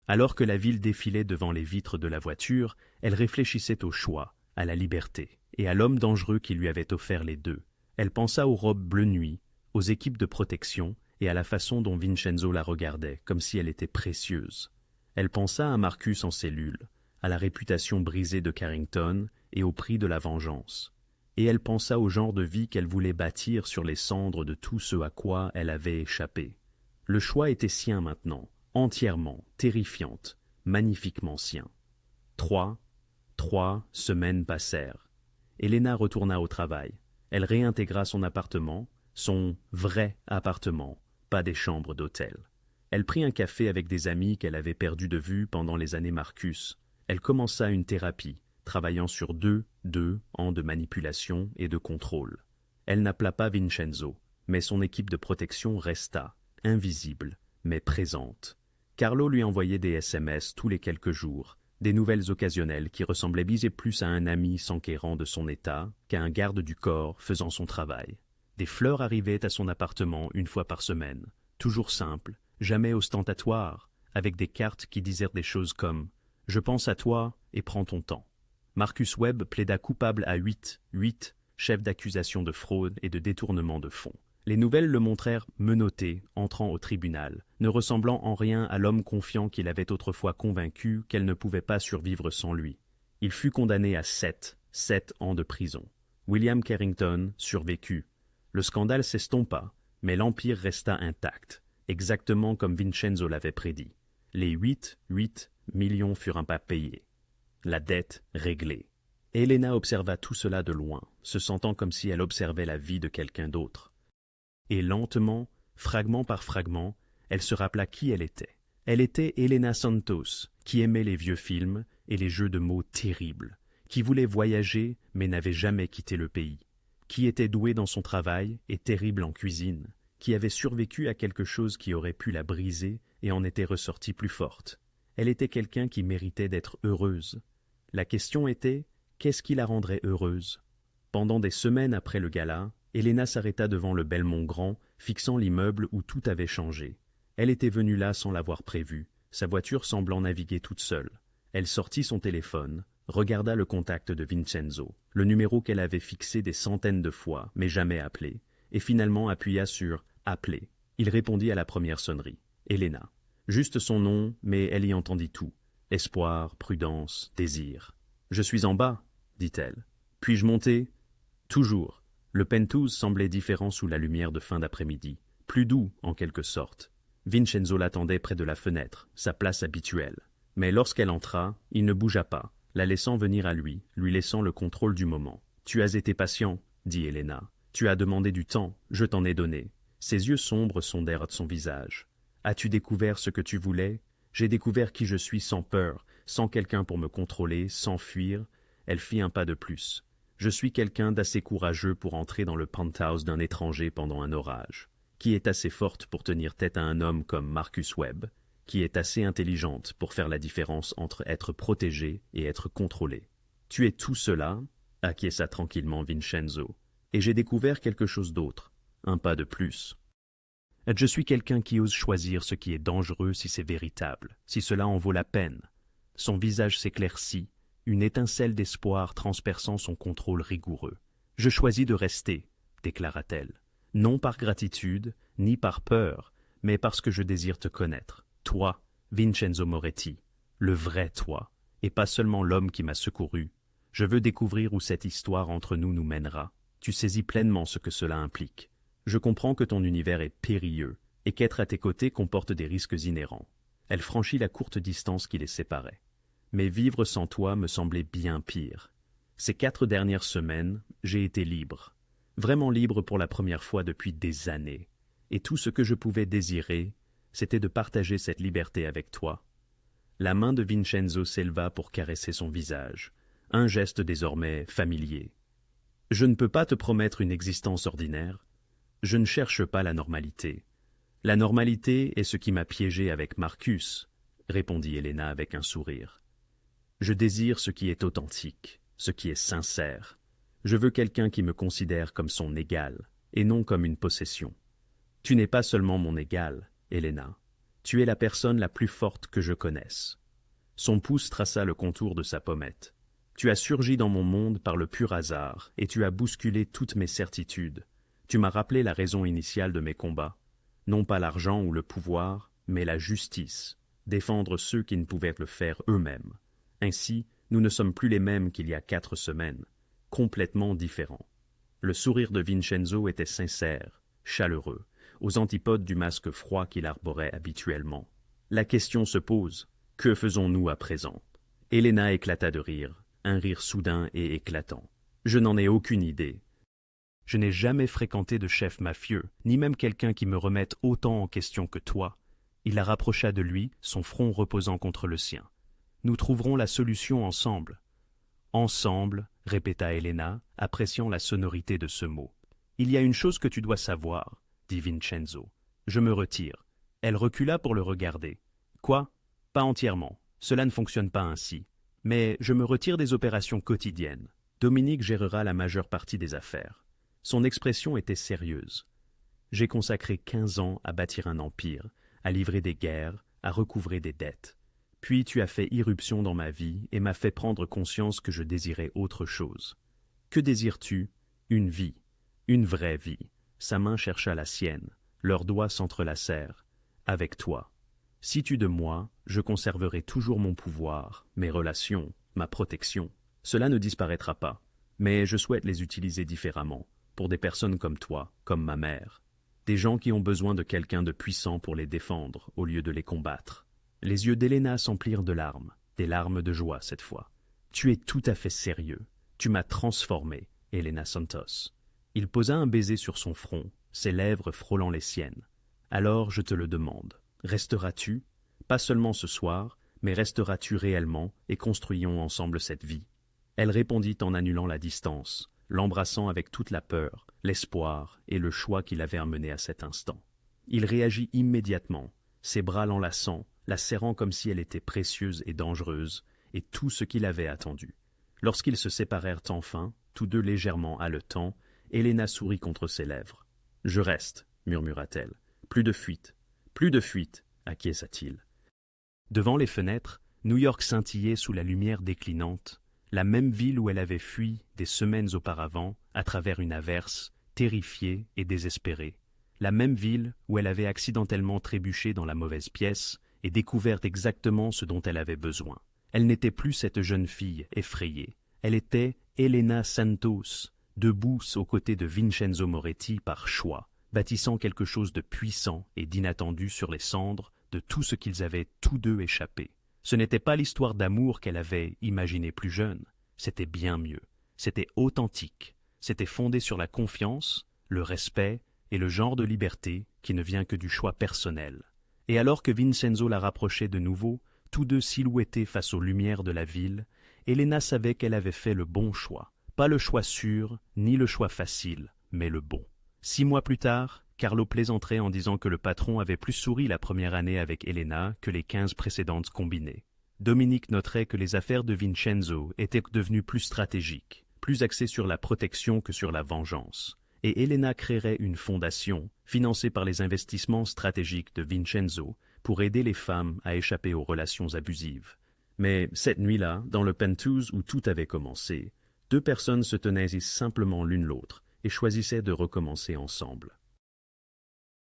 Alors que la ville défilait devant les vitres de la voiture, elle réfléchissait au choix, à la liberté, et à l'homme dangereux qui lui avait offert les deux. Elle pensa aux robes bleu nuit, aux équipes de protection, et à la façon dont Vincenzo la regardait, comme si elle était précieuse. Elle pensa à Marcus en cellule, à la réputation brisée de Carrington et au prix de la vengeance. Et elle pensa au genre de vie qu'elle voulait bâtir sur les cendres de tout ce à quoi elle avait échappé. Le choix était sien maintenant, entièrement, terrifiante, magnifiquement sien. 3 semaines passèrent. Elena retourna au travail. Elle réintégra son appartement, son vrai appartement, pas des chambres d'hôtel. Elle prit un café avec des amis qu'elle avait perdus de vue pendant les années Marcus. Elle commença une thérapie, travaillant sur 2 ans de manipulation et de contrôle. Elle n'appela pas Vincenzo, mais son équipe de protection resta, invisible, mais présente. Carlo lui envoyait des SMS tous les quelques jours, des nouvelles occasionnelles qui ressemblaient bien plus à un ami s'enquérant de son état qu'à un garde du corps faisant son travail. Des fleurs arrivaient à son appartement 1 fois par semaine, toujours simples, jamais ostentatoires, avec des cartes qui disaient des choses comme « Je pense à toi et prends ton temps ». Marcus Webb plaida coupable à 8 chefs d'accusation de fraude et de détournement de fonds. Les nouvelles le montrèrent menotté, entrant au tribunal, ne ressemblant en rien à l'homme confiant qu'il avait autrefois convaincu qu'elle ne pouvait pas survivre sans lui. Il fut condamné à 7 ans de prison. William Carrington survécut. Le scandale s'estompa, mais l'empire resta intact, exactement comme Vincenzo l'avait prédit. Les 8 millions furent pas payés. La dette réglée. Elena observa tout cela de loin, se sentant comme si elle observait la vie de quelqu'un d'autre. Et lentement, fragment par fragment, elle se rappela qui elle était. Elle était Elena Santos, qui aimait les vieux films et les jeux de mots terribles, qui voulait voyager mais n'avait jamais quitté le pays, qui était douée dans son travail et terrible en cuisine, qui avait survécu à quelque chose qui aurait pu la briser et en était ressortie plus forte. Elle était quelqu'un qui méritait d'être heureuse. La question était, qu'est-ce qui la rendrait heureuse? Pendant des semaines après le gala, Elena s'arrêta devant le Belmont Grand, fixant l'immeuble où tout avait changé. Elle était venue là sans l'avoir prévu, sa voiture semblant naviguer toute seule. Elle sortit son téléphone, regarda le contact de Vincenzo, le numéro qu'elle avait fixé des centaines de fois, mais jamais appelé, et finalement appuya sur « Appeler ». Il répondit à la première sonnerie. Elena. Juste son nom, mais elle y entendit tout. Espoir, prudence, désir. « Je suis en bas, » dit-elle. « Puis-je monter ?»« Toujours. » Le penthouse semblait différent sous la lumière de fin d'après-midi, plus doux en quelque sorte. Vincenzo l'attendait près de la fenêtre, sa place habituelle. Mais lorsqu'elle entra, il ne bougea pas, la laissant venir à lui laissant le contrôle du moment. « Tu as été patient, » dit Elena. « Tu as demandé du temps, je t'en ai donné. » Ses yeux sombres sondèrent son visage. « As-tu découvert ce que tu voulais? J'ai découvert qui je suis sans peur, sans quelqu'un pour me contrôler, sans fuir. » Elle fit un pas de plus. Je suis quelqu'un d'assez courageux pour entrer dans le penthouse d'un étranger pendant un orage, qui est assez forte pour tenir tête à un homme comme Marcus Webb, qui est assez intelligente pour faire la différence entre être protégé et être contrôlé. Tu es tout cela, acquiesça tranquillement Vincenzo, et j'ai découvert quelque chose d'autre, un pas de plus. Je suis quelqu'un qui ose choisir ce qui est dangereux si c'est véritable, si cela en vaut la peine. Son visage s'éclaircit, une étincelle d'espoir transperçant son contrôle rigoureux. « Je choisis de rester, » déclara-t-elle. « Non par gratitude, ni par peur, mais parce que je désire te connaître. Toi, Vincenzo Moretti, le vrai toi, et pas seulement l'homme qui m'a secouru. Je veux découvrir où cette histoire entre nous nous mènera. Tu saisis pleinement ce que cela implique. Je comprends que ton univers est périlleux, et qu'être à tes côtés comporte des risques inhérents. Elle franchit la courte distance qui les séparait. Mais vivre sans toi me semblait bien pire. Ces 4 dernières semaines, j'ai été libre. Vraiment libre pour la première fois depuis des années. Et tout ce que je pouvais désirer, c'était de partager cette liberté avec toi. La main de Vincenzo s'éleva pour caresser son visage, un geste désormais familier. Je ne peux pas te promettre une existence ordinaire. Je ne cherche pas la normalité. La normalité est ce qui m'a piégé avec Marcus, répondit Elena avec un sourire. Je désire ce qui est authentique, ce qui est sincère. Je veux quelqu'un qui me considère comme son égal, et non comme une possession. Tu n'es pas seulement mon égal, Elena. Tu es la personne la plus forte que je connaisse. Son pouce traça le contour de sa pommette. Tu as surgi dans mon monde par le pur hasard, et tu as bousculé toutes mes certitudes. Tu m'as rappelé la raison initiale de mes combats. Non pas l'argent ou le pouvoir, mais la justice. Défendre ceux qui ne pouvaient le faire eux-mêmes. Ainsi, nous ne sommes plus les mêmes qu'il y a 4 semaines. Complètement différents. Le sourire de Vincenzo était sincère, chaleureux, aux antipodes du masque froid qu'il arborait habituellement. La question se pose, que faisons-nous à présent? Elena éclata de rire, un rire soudain et éclatant. Je n'en ai aucune idée. Je n'ai jamais fréquenté de chef mafieux, ni même quelqu'un qui me remette autant en question que toi. Il la rapprocha de lui, son front reposant contre le sien. Nous trouverons la solution ensemble. Ensemble, répéta Elena, appréciant la sonorité de ce mot. Il y a une chose que tu dois savoir, dit Vincenzo. Je me retire. Elle recula pour le regarder. Quoi? Pas entièrement. Cela ne fonctionne pas ainsi. Mais je me retire des opérations quotidiennes. Dominique gérera la majeure partie des affaires. Son expression était sérieuse. J'ai consacré 15 ans à bâtir un empire, à livrer des guerres, à recouvrer des dettes. Puis tu as fait irruption dans ma vie et m'as fait prendre conscience que je désirais autre chose. Que désires-tu? Une vie. Une vraie vie. Sa main chercha la sienne. Leurs doigts s'entrelacèrent. Avec toi. Si tu de moi, je conserverai toujours mon pouvoir, mes relations, ma protection. Cela ne disparaîtra pas, mais je souhaite les utiliser différemment, pour des personnes comme toi, comme ma mère. Des gens qui ont besoin de quelqu'un de puissant pour les défendre, au lieu de les combattre. Les yeux d'Elena s'emplirent de larmes, des larmes de joie cette fois. Tu es tout à fait sérieux. Tu m'as transformé, Elena Santos. Il posa un baiser sur son front, ses lèvres frôlant les siennes. Alors je te le demande. Resteras-tu, pas seulement ce soir, mais resteras-tu réellement et construisons ensemble cette vie? Elle répondit en annulant la distance, l'embrassant avec toute la peur, l'espoir et le choix qui l'avait amené à cet instant. Il réagit immédiatement, ses bras l'enlaçant, la serrant comme si elle était précieuse et dangereuse, et tout ce qu'il avait attendu. Lorsqu'ils se séparèrent enfin, tous deux légèrement haletants, Elena sourit contre ses lèvres. « Je reste, murmura-t-elle. Plus de fuite. Plus de fuite, acquiesça-t-il. Devant les fenêtres, New York scintillait sous la lumière déclinante, la même ville où elle avait fui des semaines auparavant, à travers une averse, terrifiée et désespérée. La même ville où elle avait accidentellement trébuché dans la mauvaise pièce et découvert exactement ce dont elle avait besoin. Elle n'était plus cette jeune fille effrayée. Elle était Elena Santos, debout aux côtés de Vincenzo Moretti par choix, bâtissant quelque chose de puissant et d'inattendu sur les cendres de tout ce qu'ils avaient tous deux échappé. Ce n'était pas l'histoire d'amour qu'elle avait imaginée plus jeune, c'était bien mieux. C'était authentique, c'était fondé sur la confiance, le respect et le genre de liberté qui ne vient que du choix personnel. Et alors que Vincenzo la rapprochait de nouveau, tous deux silhouettés face aux lumières de la ville, Elena savait qu'elle avait fait le bon choix. Pas le choix sûr, ni le choix facile, mais le bon. 6 mois plus tard, Carlo plaisanterait en disant que le patron avait plus souri la première année avec Elena que les 15 précédentes combinées. Dominique noterait que les affaires de Vincenzo étaient devenues plus stratégiques, plus axées sur la protection que sur la vengeance. Et Elena créerait une fondation, financée par les investissements stratégiques de Vincenzo, pour aider les femmes à échapper aux relations abusives. Mais cette nuit-là, dans le penthouse où tout avait commencé, 2 personnes se tenaient simplement l'une l'autre et choisissaient de recommencer ensemble.